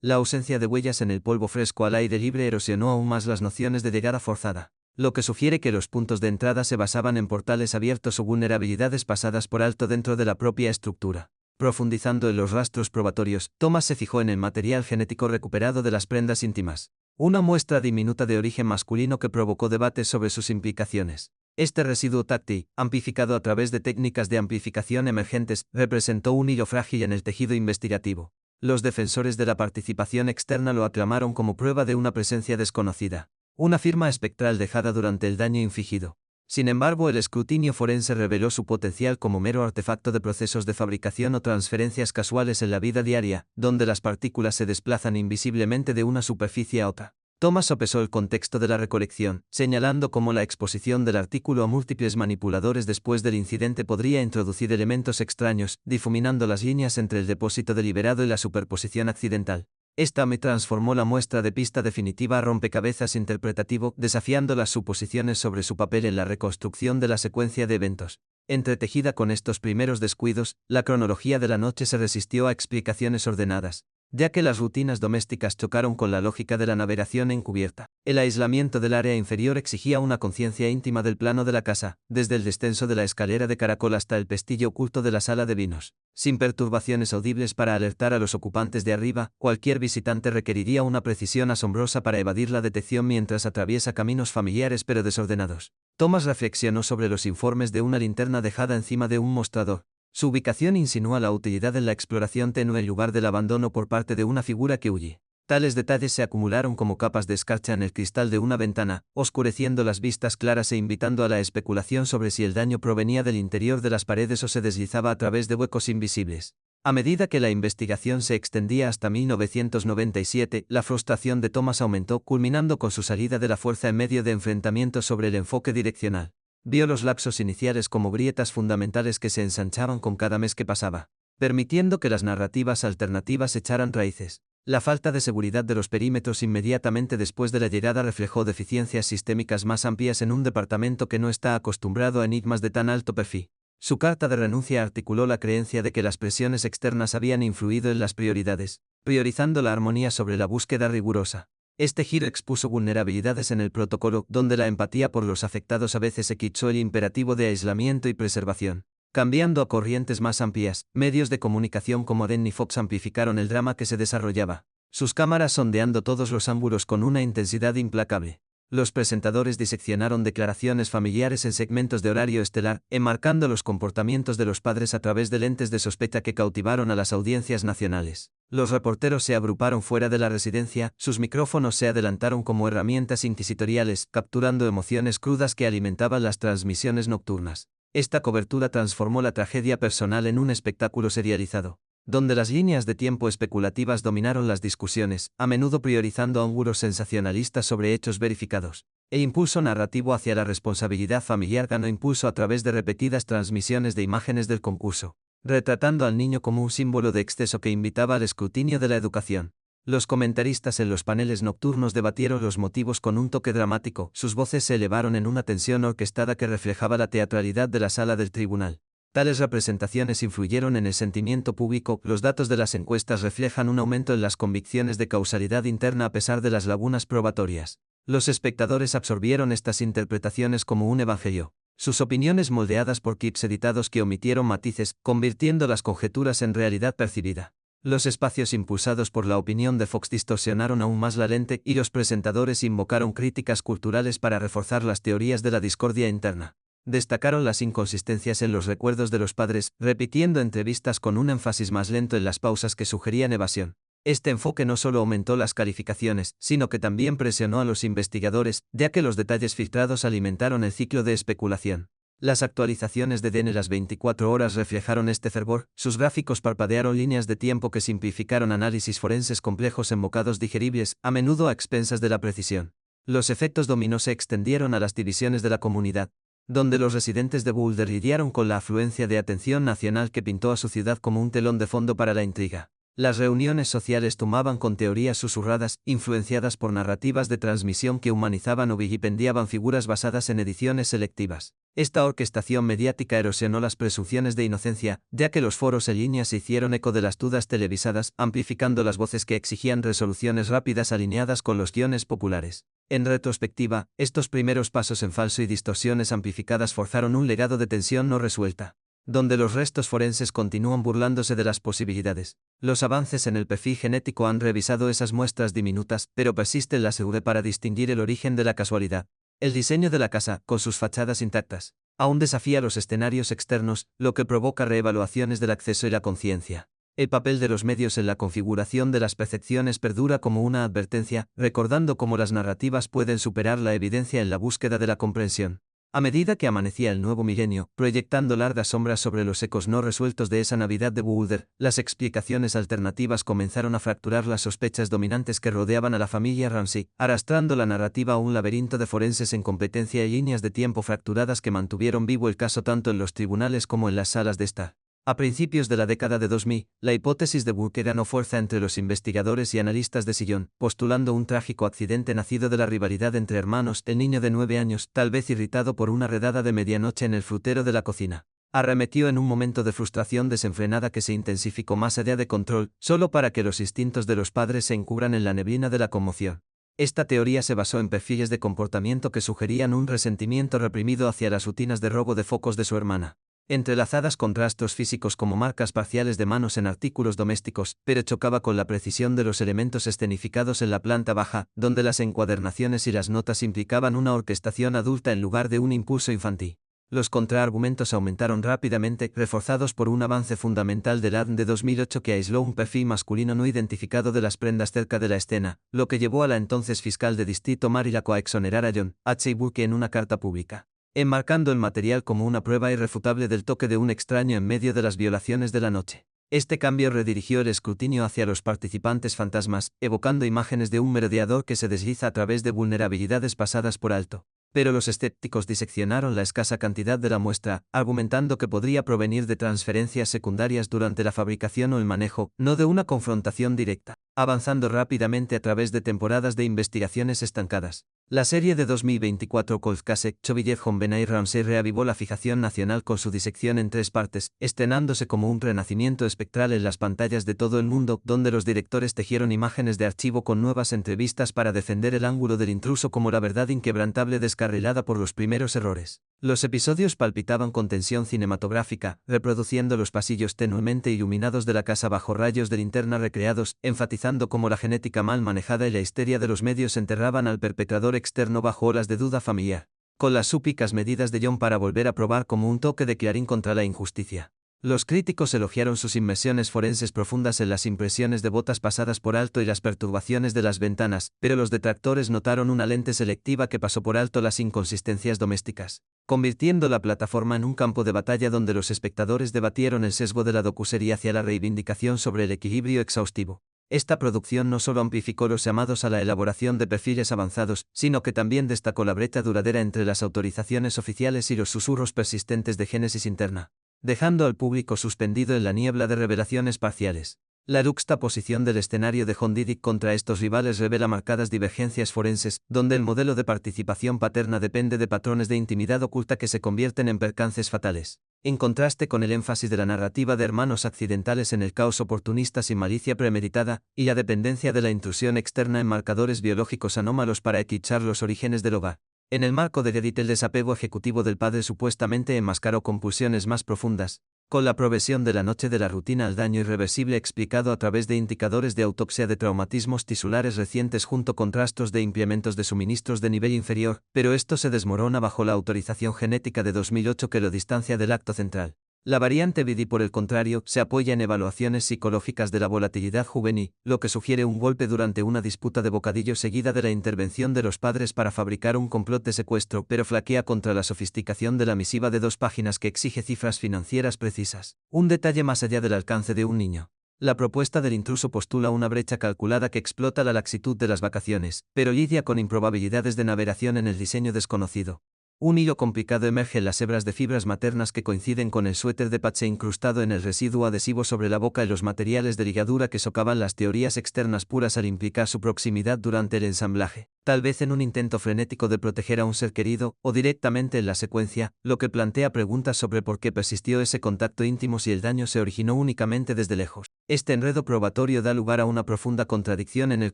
Speaker 1: La ausencia de huellas en el polvo fresco al aire libre erosionó aún más las nociones de llegada forzada, lo que sugiere que los puntos de entrada se basaban en portales abiertos o vulnerabilidades pasadas por alto dentro de la propia estructura. Profundizando en los rastros probatorios, Thomas se fijó en el material genético recuperado de las prendas íntimas. Una muestra diminuta de origen masculino que provocó debates sobre sus implicaciones. Este residuo táctil, amplificado a través de técnicas de amplificación emergentes, representó un hilo frágil en el tejido investigativo. Los defensores de la participación externa lo aclamaron como prueba de una presencia desconocida, una firma espectral dejada durante el daño infligido. Sin embargo, el escrutinio forense reveló su potencial como mero artefacto de procesos de fabricación o transferencias casuales en la vida diaria, donde las partículas se desplazan invisiblemente de una superficie a otra. Thomas sopesó el contexto de la recolección, señalando cómo la exposición del artículo a múltiples manipuladores después del incidente podría introducir elementos extraños, difuminando las líneas entre el depósito deliberado y la superposición accidental. Esta me transformó la muestra de pista definitiva a rompecabezas interpretativo, desafiando las suposiciones sobre su papel en la reconstrucción de la secuencia de eventos. Entretejida con estos primeros descuidos, la cronología de la noche se resistió a explicaciones ordenadas, ya que las rutinas domésticas chocaron con la lógica de la navegación encubierta. El aislamiento del área inferior exigía una conciencia íntima del plano de la casa, desde el descenso de la escalera de caracol hasta el pestillo oculto de la sala de vinos. Sin perturbaciones audibles para alertar a los ocupantes de arriba, cualquier visitante requeriría una precisión asombrosa para evadir la detección mientras atraviesa caminos familiares pero desordenados. Thomas reflexionó sobre los informes de una linterna dejada encima de un mostrador. Su ubicación insinúa la utilidad en la exploración tenue en lugar del abandono por parte de una figura que huye. Tales detalles se acumularon como capas de escarcha en el cristal de una ventana, oscureciendo las vistas claras e invitando a la especulación sobre si el daño provenía del interior de las paredes o se deslizaba a través de huecos invisibles. A medida que la investigación se extendía hasta 1997, la frustración de Thomas aumentó, culminando con su salida de la fuerza en medio de enfrentamientos sobre el enfoque direccional. Vio los lapsos iniciales como grietas fundamentales que se ensanchaban con cada mes que pasaba, permitiendo que las narrativas alternativas echaran raíces. La falta de seguridad de los perímetros inmediatamente después de la llegada reflejó deficiencias sistémicas más amplias en un departamento que no está acostumbrado a enigmas de tan alto perfil. Su carta de renuncia articuló la creencia de que las presiones externas habían influido en las prioridades, priorizando la armonía sobre la búsqueda rigurosa. Este giro expuso vulnerabilidades en el protocolo, donde la empatía por los afectados a veces eclipsó el imperativo de aislamiento y preservación. Cambiando a corrientes más amplias, medios de comunicación como Den y Fox amplificaron el drama que se desarrollaba, sus cámaras sondeando todos los ángulos con una intensidad implacable. Los presentadores diseccionaron declaraciones familiares en segmentos de horario estelar, enmarcando los comportamientos de los padres a través de lentes de sospecha que cautivaron a las audiencias nacionales. Los reporteros se agruparon fuera de la residencia, sus micrófonos se adelantaron como herramientas inquisitoriales, capturando emociones crudas que alimentaban las transmisiones nocturnas. Esta cobertura transformó la tragedia personal en un espectáculo serializado, donde las líneas de tiempo especulativas dominaron las discusiones, a menudo priorizando ángulos sensacionalistas sobre hechos verificados. El impulso narrativo hacia la responsabilidad familiar ganó impulso a través de repetidas transmisiones de imágenes del concurso, retratando al niño como un símbolo de exceso que invitaba al escrutinio de la educación. Los comentaristas en los paneles nocturnos debatieron los motivos con un toque dramático, sus voces se elevaron en una tensión orquestada que reflejaba la teatralidad de la sala del tribunal. Tales representaciones influyeron en el sentimiento público. Los datos de las encuestas reflejan un aumento en las convicciones de causalidad interna a pesar de las lagunas probatorias. Los espectadores absorbieron estas interpretaciones como un evangelio. Sus opiniones moldeadas por kits editados que omitieron matices, convirtiendo las conjeturas en realidad percibida. Los espacios impulsados por la opinión de Fox distorsionaron aún más la lente y los presentadores invocaron críticas culturales para reforzar las teorías de la discordia interna. Destacaron las inconsistencias en los recuerdos de los padres, repitiendo entrevistas con un énfasis más lento en las pausas que sugerían evasión. Este enfoque no solo aumentó las calificaciones, sino que también presionó a los investigadores, ya que los detalles filtrados alimentaron el ciclo de especulación. Las actualizaciones de DN las 24 horas reflejaron este fervor, sus gráficos parpadearon líneas de tiempo que simplificaron análisis forenses complejos en bocados digeribles, a menudo a expensas de la precisión. Los efectos dominó se extendieron a las divisiones de la comunidad, donde los residentes de Boulder lidiaron con la afluencia de atención nacional que pintó a su ciudad como un telón de fondo para la intriga. Las reuniones sociales tomaban con teorías susurradas, influenciadas por narrativas de transmisión que humanizaban o vilipendiaban figuras basadas en ediciones selectivas. Esta orquestación mediática erosionó las presunciones de inocencia, ya que los foros en línea se hicieron eco de las dudas televisadas, amplificando las voces que exigían resoluciones rápidas alineadas con los guiones populares. En retrospectiva, estos primeros pasos en falso y distorsiones amplificadas forzaron un legado de tensión no resuelta, donde los restos forenses continúan burlándose de las posibilidades. Los avances en el perfil genético han revisado esas muestras diminutas, pero persiste la SUV para distinguir el origen de la casualidad. El diseño de la casa, con sus fachadas intactas, aún desafía los escenarios externos, lo que provoca reevaluaciones del acceso y la conciencia. El papel de los medios en la configuración de las percepciones perdura como una advertencia, recordando cómo las narrativas pueden superar la evidencia en la búsqueda de la comprensión. A medida que amanecía el nuevo milenio, proyectando largas sombras sobre los ecos no resueltos de esa Navidad de Boulder, las explicaciones alternativas comenzaron a fracturar las sospechas dominantes que rodeaban a la familia Ramsey, arrastrando la narrativa a un laberinto de forenses en competencia y líneas de tiempo fracturadas que mantuvieron vivo el caso tanto en los tribunales como en las salas de estar. A principios de la década de 2000, la hipótesis de Burke ganó fuerza entre los investigadores y analistas de sillón, postulando un trágico accidente nacido de la rivalidad entre hermanos. El niño de 9 años, tal vez irritado por una redada de medianoche en el frutero de la cocina, arremetió en un momento de frustración desenfrenada que se intensificó más allá de control, solo para que los instintos de los padres se encubran en la neblina de la conmoción. Esta teoría se basó en perfiles de comportamiento que sugerían un resentimiento reprimido hacia las rutinas de robo de focos de su hermana, entrelazadas con rastros físicos como marcas parciales de manos en artículos domésticos, pero chocaba con la precisión de los elementos escenificados en la planta baja, donde las encuadernaciones y las notas implicaban una orquestación adulta en lugar de un impulso infantil. Los contraargumentos aumentaron rápidamente, reforzados por un avance fundamental del ADN de 2008 que aisló un perfil masculino no identificado de las prendas cerca de la escena, lo que llevó a la entonces fiscal de distrito Mary Laco a exonerar a John H. Burke en una carta pública, enmarcando el material como una prueba irrefutable del toque de un extraño en medio de las violaciones de la noche. Este cambio redirigió el escrutinio hacia los participantes fantasmas, evocando imágenes de un merodeador que se desliza a través de vulnerabilidades pasadas por alto. Pero los escépticos diseccionaron la escasa cantidad de la muestra, argumentando que podría provenir de transferencias secundarias durante la fabricación o el manejo, no de una confrontación directa. Avanzando rápidamente a través de temporadas de investigaciones estancadas, la serie de 2024 Cold Case Chovillet JonBenet Ramsey reavivó la fijación nacional con su disección en 3 partes, estrenándose como un renacimiento espectral en las pantallas de todo el mundo, donde los directores tejieron imágenes de archivo con nuevas entrevistas para defender el ángulo del intruso como la verdad inquebrantable descarrilada por los primeros errores. Los episodios palpitaban con tensión cinematográfica, reproduciendo los pasillos tenuemente iluminados de la casa bajo rayos de linterna recreados, enfatizando cómo la genética mal manejada y la histeria de los medios enterraban al perpetrador externo bajo horas de duda familiar, con las súplicas medidas de John para volver a probar como un toque de clarín contra la injusticia. Los críticos elogiaron sus inmersiones forenses profundas en las impresiones de botas pasadas por alto y las perturbaciones de las ventanas, pero los detractores notaron una lente selectiva que pasó por alto las inconsistencias domésticas, convirtiendo la plataforma en un campo de batalla donde los espectadores debatieron el sesgo de la docuserie hacia la reivindicación sobre el equilibrio exhaustivo. Esta producción no solo amplificó los llamados a la elaboración de perfiles avanzados, sino que también destacó la brecha duradera entre las autorizaciones oficiales y los susurros persistentes de génesis interna. dejando al público suspendido en la niebla de revelaciones parciales. La yuxtaposición del escenario de John Diddick contra estos rivales revela marcadas divergencias forenses, donde el modelo de participación paterna depende de patrones de intimidad oculta que se convierten en percances fatales. En contraste con el énfasis de la narrativa de hermanos accidentales en el caos oportunista sin malicia premeditada, y la dependencia de la intrusión externa en marcadores biológicos anómalos para eclipsar los orígenes del hogar. En el marco de Edith, el desapego ejecutivo del padre supuestamente enmascaró compulsiones más profundas, con la progresión de la noche de la rutina al daño irreversible explicado a través de indicadores de autopsia de traumatismos tisulares recientes junto con rastros de implementos de suministros de nivel inferior, pero esto se desmorona bajo la autorización genética de 2008 que lo distancia del acto central. La variante BD, por el contrario, se apoya en evaluaciones psicológicas de la volatilidad juvenil, lo que sugiere un golpe durante una disputa de bocadillo seguida de la intervención de los padres para fabricar un complot de secuestro, pero flaquea contra la sofisticación de la misiva de 2 páginas que exige cifras financieras precisas. Un detalle más allá del alcance de un niño. La propuesta del intruso postula una brecha calculada que explota la laxitud de las vacaciones, pero lidia con improbabilidades de navegación en el diseño desconocido. Un hilo complicado emerge en las hebras de fibras maternas que coinciden con el suéter de pache incrustado en el residuo adhesivo sobre la boca y los materiales de ligadura que socavan las teorías externas puras al implicar su proximidad durante el ensamblaje, tal vez en un intento frenético de proteger a un ser querido, o directamente en la secuencia, lo que plantea preguntas sobre por qué persistió ese contacto íntimo si el daño se originó únicamente desde lejos. Este enredo probatorio da lugar a una profunda contradicción en el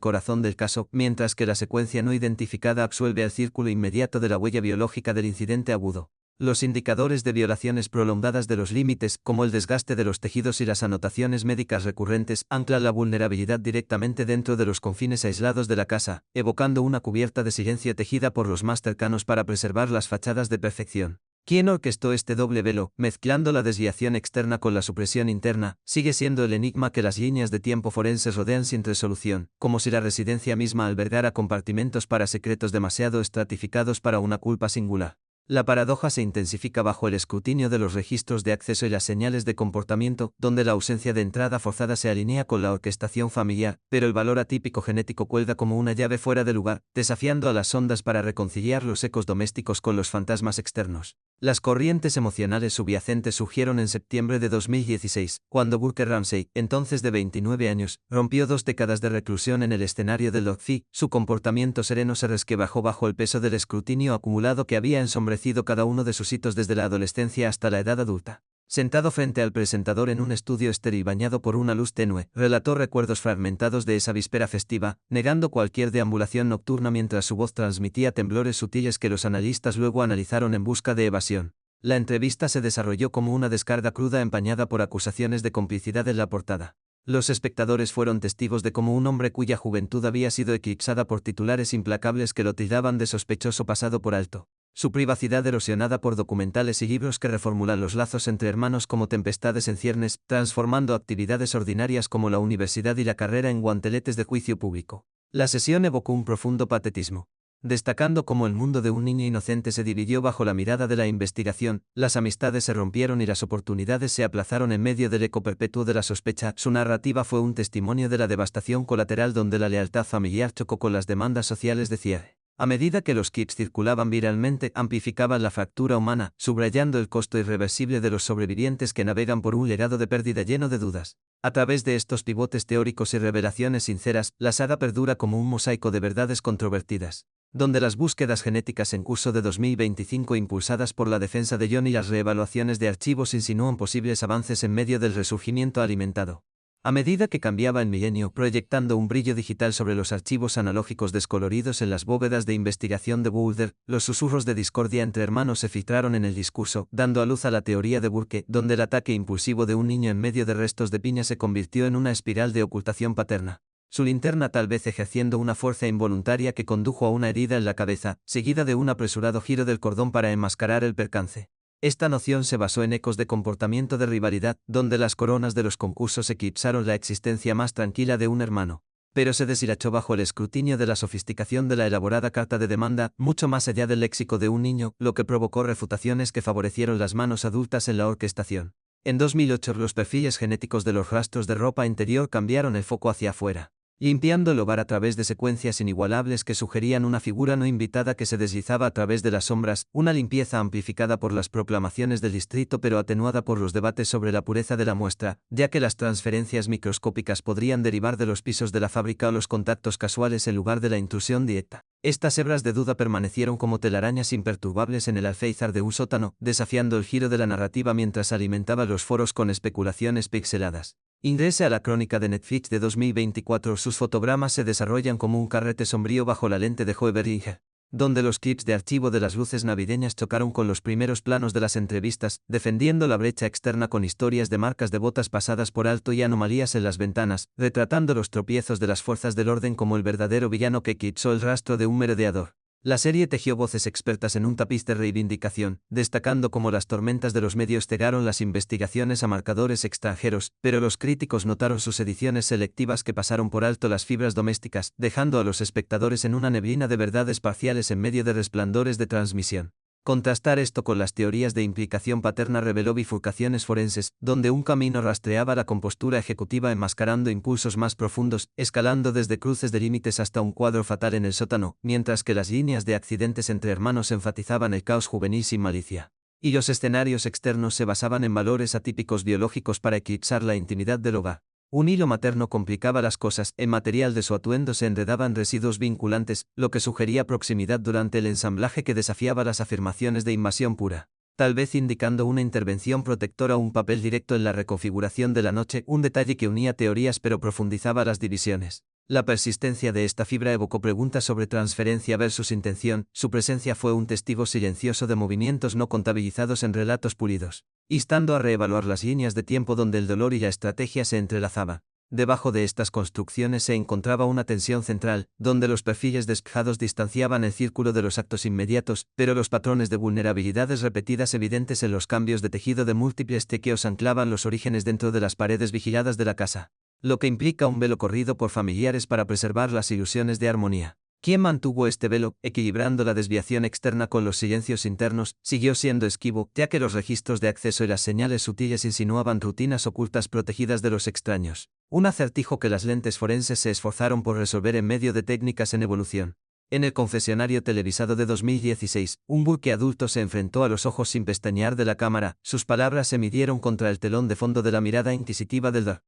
Speaker 1: corazón del caso, mientras que la secuencia no identificada absuelve al círculo inmediato de la huella biológica del incidente agudo. Los indicadores de violaciones prolongadas de los límites, como el desgaste de los tejidos y las anotaciones médicas recurrentes, anclan la vulnerabilidad directamente dentro de los confines aislados de la casa, evocando una cubierta de silencio tejida por los más cercanos para preservar las fachadas de perfección. ¿Quién orquestó este doble velo, mezclando la desviación externa con la supresión interna? Sigue siendo el enigma que las líneas de tiempo forenses rodean sin resolución, como si la residencia misma albergara compartimentos para secretos demasiado estratificados para una culpa singular. La paradoja se intensifica bajo el escrutinio de los registros de acceso y las señales de comportamiento, donde la ausencia de entrada forzada se alinea con la orquestación familiar, pero el valor atípico genético cuelga como una llave fuera de lugar, desafiando a las sondas para reconciliar los ecos domésticos con los fantasmas externos. Las corrientes emocionales subyacentes surgieron en septiembre de 2016, cuando Burke Ramsey, entonces de 29 años, rompió 2 décadas de reclusión en el escenario del Dogfight. Su comportamiento sereno se resquebrajó bajo el peso del escrutinio acumulado que había ensombrecido cada uno de sus hitos desde la adolescencia hasta la edad adulta. Sentado frente al presentador en un estudio estéril bañado por una luz tenue, relató recuerdos fragmentados de esa víspera festiva, negando cualquier deambulación nocturna mientras su voz transmitía temblores sutiles que los analistas luego analizaron en busca de evasión. La entrevista se desarrolló como una descarga cruda empañada por acusaciones de complicidad en la portada. Los espectadores fueron testigos de cómo un hombre cuya juventud había sido eclipsada por titulares implacables que lo tildaban de sospechoso pasado por alto. Su privacidad erosionada por documentales y libros que reformulan los lazos entre hermanos como tempestades en ciernes, transformando actividades ordinarias como la universidad y la carrera en guanteletes de juicio público. La sesión evocó un profundo patetismo. Destacando cómo el mundo de un niño inocente se dividió bajo la mirada de la investigación, las amistades se rompieron y las oportunidades se aplazaron en medio del eco perpetuo de la sospecha. Su narrativa fue un testimonio de la devastación colateral donde la lealtad familiar chocó con las demandas sociales de cierre. A medida que los clips circulaban viralmente, amplificaban la fractura humana, subrayando el costo irreversible de los sobrevivientes que navegan por un legado de pérdida lleno de dudas. A través de estos pivotes teóricos y revelaciones sinceras, la saga perdura como un mosaico de verdades controvertidas, donde las búsquedas genéticas en curso de 2025 impulsadas por la defensa de John y las reevaluaciones de archivos insinúan posibles avances en medio del resurgimiento alimentado. A medida que cambiaba el milenio, proyectando un brillo digital sobre los archivos analógicos descoloridos en las bóvedas de investigación de Boulder, los susurros de discordia entre hermanos se filtraron en el discurso, dando a luz a la teoría de Burke, donde el ataque impulsivo de un niño en medio de restos de piña se convirtió en una espiral de ocultación paterna. Su linterna tal vez ejerciendo una fuerza involuntaria que condujo a una herida en la cabeza, seguida de un apresurado giro del cordón para enmascarar el percance. Esta noción se basó en ecos de comportamiento de rivalidad, donde las coronas de los concursos eclipsaron la existencia más tranquila de un hermano. Pero se deshilachó bajo el escrutinio de la sofisticación de la elaborada carta de demanda, mucho más allá del léxico de un niño, lo que provocó refutaciones que favorecieron las manos adultas en la orquestación. En 2008 los perfiles genéticos de los rastros de ropa interior cambiaron el foco hacia afuera. limpiando el hogar a través de secuencias inigualables que sugerían una figura no invitada que se deslizaba a través de las sombras, una limpieza amplificada por las proclamaciones del distrito pero atenuada por los debates sobre la pureza de la muestra, ya que las transferencias microscópicas podrían derivar de los pisos de la fábrica o los contactos casuales en lugar de la intrusión directa. Estas hebras de duda permanecieron como telarañas imperturbables en el alféizar de un sótano, desafiando el giro de la narrativa mientras alimentaba los foros con especulaciones pixeladas. Ingrese a la crónica de Netflix de 2024. Sus fotogramas se desarrollan como un carrete sombrío bajo la lente de Joe Berlinger, donde los clips de archivo de las luces navideñas chocaron con los primeros planos de las entrevistas, defendiendo la brecha externa con historias de marcas de botas pasadas por alto y anomalías en las ventanas, retratando los tropiezos de las fuerzas del orden como el verdadero villano que eclipsó el rastro de un merodeador. La serie tejió voces expertas en un tapiz de reivindicación, destacando cómo las tormentas de los medios cegaron las investigaciones a marcadores extranjeros, pero los críticos notaron sus ediciones selectivas que pasaron por alto las fibras domésticas, dejando a los espectadores en una neblina de verdades parciales en medio de resplandores de transmisión. Contrastar esto con las teorías de implicación paterna reveló bifurcaciones forenses, donde un camino rastreaba la compostura ejecutiva enmascarando impulsos más profundos, escalando desde cruces de límites hasta un cuadro fatal en el sótano, mientras que las líneas de accidentes entre hermanos enfatizaban el caos juvenil sin malicia. Y los escenarios externos se basaban en valores atípicos biológicos para eclipsar la intimidad del hogar. Un hilo materno complicaba las cosas, el material de su atuendo se enredaban residuos vinculantes, lo que sugería proximidad durante el ensamblaje que desafiaba las afirmaciones de invasión pura, tal vez indicando una intervención protectora o un papel directo en la reconfiguración de la noche, un detalle que unía teorías pero profundizaba las divisiones. La persistencia de esta fibra evocó preguntas sobre transferencia versus intención, su presencia fue un testigo silencioso de movimientos no contabilizados en relatos pulidos, instando a reevaluar las líneas de tiempo donde el dolor y la estrategia se entrelazaban. Debajo de estas construcciones se encontraba una tensión central, donde los perfiles despejados distanciaban el círculo de los actos inmediatos, pero los patrones de vulnerabilidades repetidas evidentes en los cambios de tejido de múltiples tequeos anclaban los orígenes dentro de las paredes vigiladas de la casa, lo que implica un velo corrido por familiares para preservar las ilusiones de armonía. ¿Quién mantuvo este velo, equilibrando la desviación externa con los silencios internos? Siguió siendo esquivo, ya que los registros de acceso y las señales sutiles insinuaban rutinas ocultas protegidas de los extraños. Un acertijo que las lentes forenses se esforzaron por resolver en medio de técnicas en evolución. En el confesionario televisado de 2016, un buque adulto se enfrentó a los ojos sin pestañear de la cámara, sus palabras se midieron contra el telón de fondo de la mirada inquisitiva del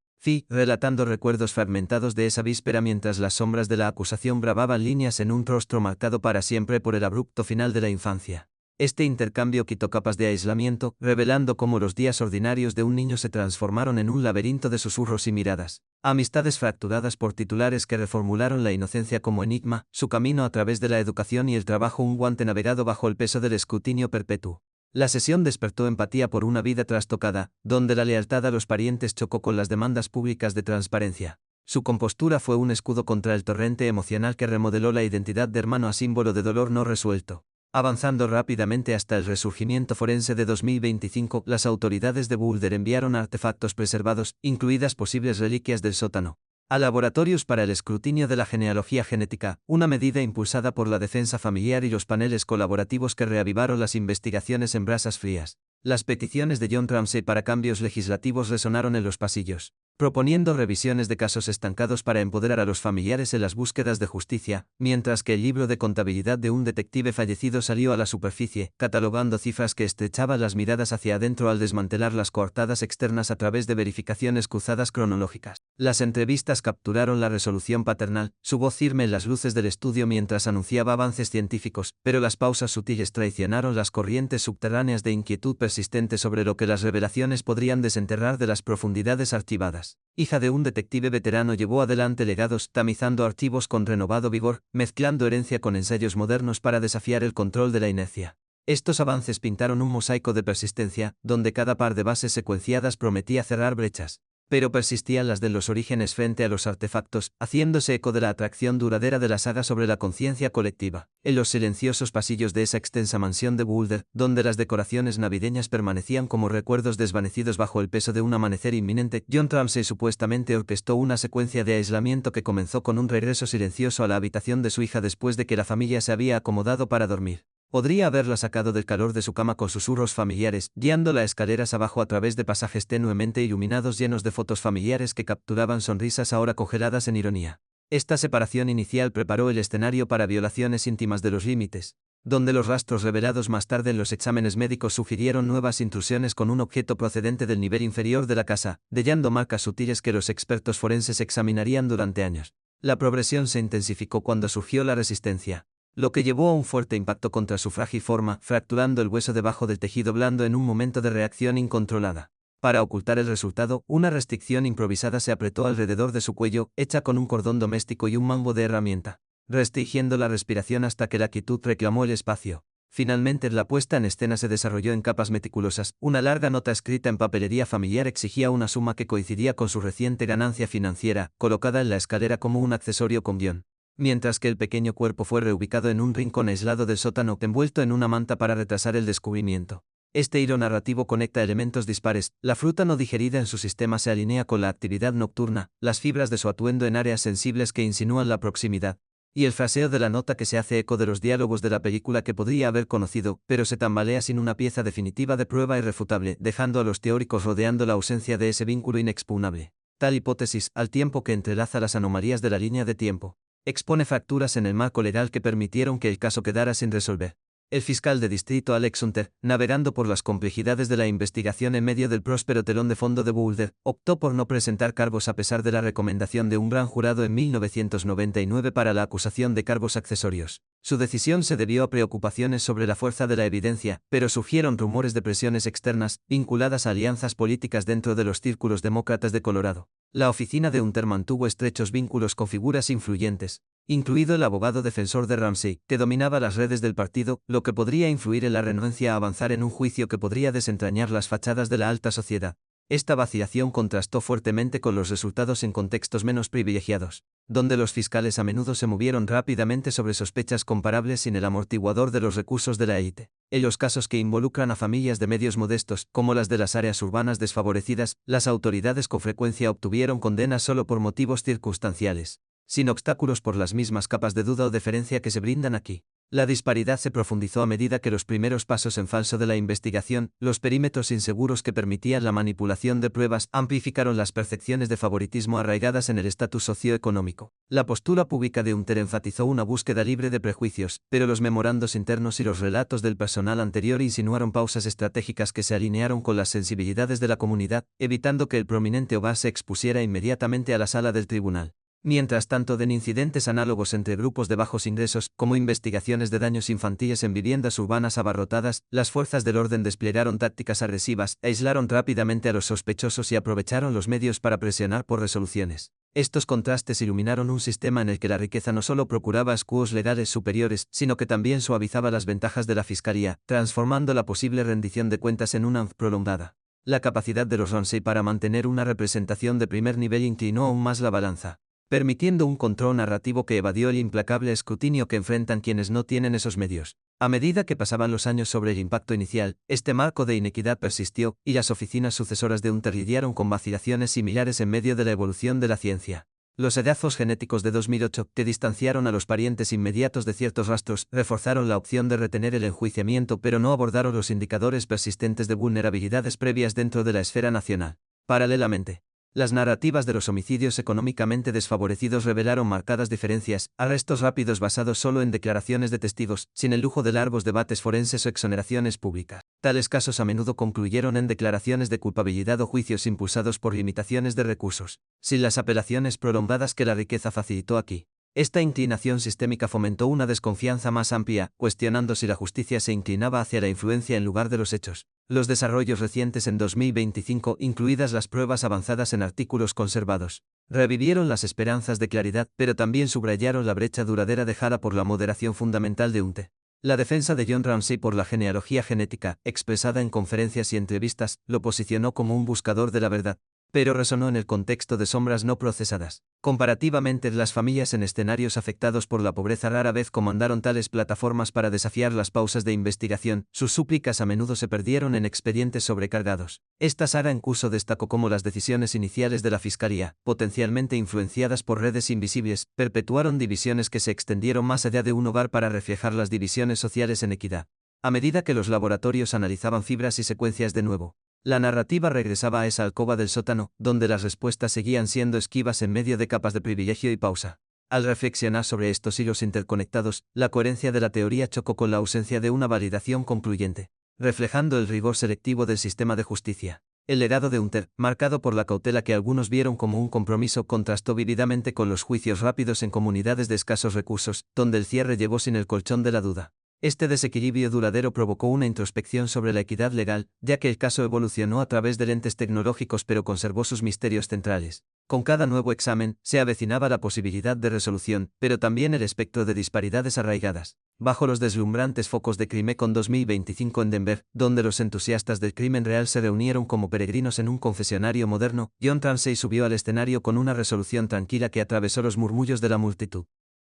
Speaker 1: relatando recuerdos fragmentados de esa víspera mientras las sombras de la acusación bravaban líneas en un rostro marcado para siempre por el abrupto final de la infancia. Este intercambio quitó capas de aislamiento, revelando cómo los días ordinarios de un niño se transformaron en un laberinto de susurros y miradas. Amistades fracturadas por titulares que reformularon la inocencia como enigma, su camino a través de la educación y el trabajo un guante navegado bajo el peso del escrutinio perpetuo. La sesión despertó empatía por una vida trastocada, donde la lealtad a los parientes chocó con las demandas públicas de transparencia. Su compostura fue un escudo contra el torrente emocional que remodeló la identidad de hermano a símbolo de dolor no resuelto. Avanzando rápidamente hasta el resurgimiento forense de 2025, las autoridades de Boulder enviaron artefactos preservados, incluidas posibles reliquias del sótano, a laboratorios para el escrutinio de la genealogía genética, una medida impulsada por la defensa familiar y los paneles colaborativos que reavivaron las investigaciones en brasas frías. Las peticiones de John Ramsey para cambios legislativos resonaron en los pasillos, proponiendo revisiones de casos estancados para empoderar a los familiares en las búsquedas de justicia, mientras que el libro de contabilidad de un detective fallecido salió a la superficie, catalogando cifras que estrechaban las miradas hacia adentro al desmantelar las coartadas externas a través de verificaciones cruzadas cronológicas. Las entrevistas capturaron la resolución paternal, su voz firme en las luces del estudio mientras anunciaba avances científicos, pero las pausas sutiles traicionaron las corrientes subterráneas de inquietud persistente sobre lo que las revelaciones podrían desenterrar de las profundidades archivadas. Hija de un detective veterano, llevó adelante legados, tamizando archivos con renovado vigor, mezclando herencia con ensayos modernos para desafiar el control de la inercia. Estos avances pintaron un mosaico de persistencia, donde cada par de bases secuenciadas prometía cerrar brechas, pero persistían las de los orígenes frente a los artefactos, haciéndose eco de la atracción duradera de la saga sobre la conciencia colectiva. En los silenciosos pasillos de esa extensa mansión de Boulder, donde las decoraciones navideñas permanecían como recuerdos desvanecidos bajo el peso de un amanecer inminente, John Ramsey supuestamente orquestó una secuencia de aislamiento que comenzó con un regreso silencioso a la habitación de su hija después de que la familia se había acomodado para dormir. Podría haberla sacado del calor de su cama con susurros familiares, guiándola escaleras abajo a través de pasajes tenuemente iluminados llenos de fotos familiares que capturaban sonrisas ahora congeladas en ironía. Esta separación inicial preparó el escenario para violaciones íntimas de los límites, donde los rastros revelados más tarde en los exámenes médicos sugirieron nuevas intrusiones con un objeto procedente del nivel inferior de la casa, dejando marcas sutiles que los expertos forenses examinarían durante años. La progresión se intensificó cuando surgió la resistencia, lo que llevó a un fuerte impacto contra su frágil forma, fracturando el hueso debajo del tejido blando en un momento de reacción incontrolada. Para ocultar el resultado, una restricción improvisada se apretó alrededor de su cuello, hecha con un cordón doméstico y un mambo de herramienta, restringiendo la respiración hasta que la quietud reclamó el espacio. Finalmente la puesta en escena se desarrolló en capas meticulosas. Una larga nota escrita en papelería familiar exigía una suma que coincidía con su reciente ganancia financiera, colocada en la escalera como un accesorio con guión. Mientras que el pequeño cuerpo fue reubicado en un rincón aislado del sótano, envuelto en una manta para retrasar el descubrimiento. Este hilo narrativo conecta elementos dispares. La fruta no digerida en su sistema se alinea con la actividad nocturna, las fibras de su atuendo en áreas sensibles que insinúan la proximidad, y el fraseo de la nota que se hace eco de los diálogos de la película que podría haber conocido, pero se tambalea sin una pieza definitiva de prueba irrefutable, dejando a los teóricos rodeando la ausencia de ese vínculo inexpugnable. Tal hipótesis, al tiempo que entrelaza las anomalías de la línea de tiempo, expone fracturas en el marco legal que permitieron que el caso quedara sin resolver. El fiscal de distrito Alex Hunter, navegando por las complejidades de la investigación en medio del próspero telón de fondo de Boulder, optó por no presentar cargos a pesar de la recomendación de un gran jurado en 1999 para la acusación de cargos accesorios. Su decisión se debió a preocupaciones sobre la fuerza de la evidencia, pero surgieron rumores de presiones externas, vinculadas a alianzas políticas dentro de los círculos demócratas de Colorado. La oficina de Hunter mantuvo estrechos vínculos con figuras influyentes, incluido el abogado defensor de Ramsey, que dominaba las redes del partido, lo que podría influir en la renuencia a avanzar en un juicio que podría desentrañar las fachadas de la alta sociedad. Esta vacilación contrastó fuertemente con los resultados en contextos menos privilegiados, donde los fiscales a menudo se movieron rápidamente sobre sospechas comparables sin el amortiguador de los recursos de la élite. En los casos que involucran a familias de medios modestos, como las de las áreas urbanas desfavorecidas, las autoridades con frecuencia obtuvieron condenas solo por motivos circunstanciales, sin obstáculos por las mismas capas de duda o deferencia que se brindan aquí. La disparidad se profundizó a medida que los primeros pasos en falso de la investigación, los perímetros inseguros que permitían la manipulación de pruebas, amplificaron las percepciones de favoritismo arraigadas en el estatus socioeconómico. La postura pública de Hunter enfatizó una búsqueda libre de prejuicios, pero los memorandos internos y los relatos del personal anterior insinuaron pausas estratégicas que se alinearon con las sensibilidades de la comunidad, evitando que el prominente hogar se expusiera inmediatamente a la sala del tribunal. Mientras tanto, en incidentes análogos entre grupos de bajos ingresos, como investigaciones de daños infantiles en viviendas urbanas abarrotadas, las fuerzas del orden desplegaron tácticas agresivas, aislaron rápidamente a los sospechosos y aprovecharon los medios para presionar por resoluciones. Estos contrastes iluminaron un sistema en el que la riqueza no solo procuraba escudos legales superiores, sino que también suavizaba las ventajas de la fiscalía, transformando la posible rendición de cuentas en una prolongada. La capacidad de los Ramsey para mantener una representación de primer nivel inclinó aún más la balanza, permitiendo un control narrativo que evadió el implacable escrutinio que enfrentan quienes no tienen esos medios. A medida que pasaban los años sobre el impacto inicial, este marco de inequidad persistió, y las oficinas sucesoras de Hunter lidiaron con vacilaciones similares en medio de la evolución de la ciencia. Los hallazgos genéticos de 2008, que distanciaron a los parientes inmediatos de ciertos rastros, reforzaron la opción de retener el enjuiciamiento pero no abordaron los indicadores persistentes de vulnerabilidades previas dentro de la esfera nacional. Paralelamente, las narrativas de los homicidios económicamente desfavorecidos revelaron marcadas diferencias, arrestos rápidos basados solo en declaraciones de testigos, sin el lujo de largos debates forenses o exoneraciones públicas. Tales casos a menudo concluyeron en declaraciones de culpabilidad o juicios impulsados por limitaciones de recursos, sin las apelaciones prolongadas que la riqueza facilitó aquí. Esta inclinación sistémica fomentó una desconfianza más amplia, cuestionando si la justicia se inclinaba hacia la influencia en lugar de los hechos. Los desarrollos recientes en 2025, incluidas las pruebas avanzadas en artículos conservados, revivieron las esperanzas de claridad, pero también subrayaron la brecha duradera dejada por la moderación fundamental de Hunter. La defensa de John Ramsey por la genealogía genética, expresada en conferencias y entrevistas, lo posicionó como un buscador de la verdad, pero resonó en el contexto de sombras no procesadas. Comparativamente, las familias en escenarios afectados por la pobreza rara vez comandaron tales plataformas para desafiar las pausas de investigación, sus súplicas a menudo se perdieron en expedientes sobrecargados. Esta saga en curso destacó cómo las decisiones iniciales de la fiscalía, potencialmente influenciadas por redes invisibles, perpetuaron divisiones que se extendieron más allá de un hogar para reflejar las divisiones sociales en equidad. A medida que los laboratorios analizaban fibras y secuencias de nuevo, la narrativa regresaba a esa alcoba del sótano, donde las respuestas seguían siendo esquivas en medio de capas de privilegio y pausa. Al reflexionar sobre estos hilos interconectados, la coherencia de la teoría chocó con la ausencia de una validación concluyente, reflejando el rigor selectivo del sistema de justicia. El legado de Hunter, marcado por la cautela que algunos vieron como un compromiso, contrastó vívidamente con los juicios rápidos en comunidades de escasos recursos, donde el cierre llegó sin el colchón de la duda. Este desequilibrio duradero provocó una introspección sobre la equidad legal, ya que el caso evolucionó a través de lentes tecnológicos pero conservó sus misterios centrales. Con cada nuevo examen, se avecinaba la posibilidad de resolución, pero también el espectro de disparidades arraigadas. Bajo los deslumbrantes focos de CrimeCon 2025 en Denver, donde los entusiastas del crimen real se reunieron como peregrinos en un confesionario moderno, John Ramsey subió al escenario con una resolución tranquila que atravesó los murmullos de la multitud.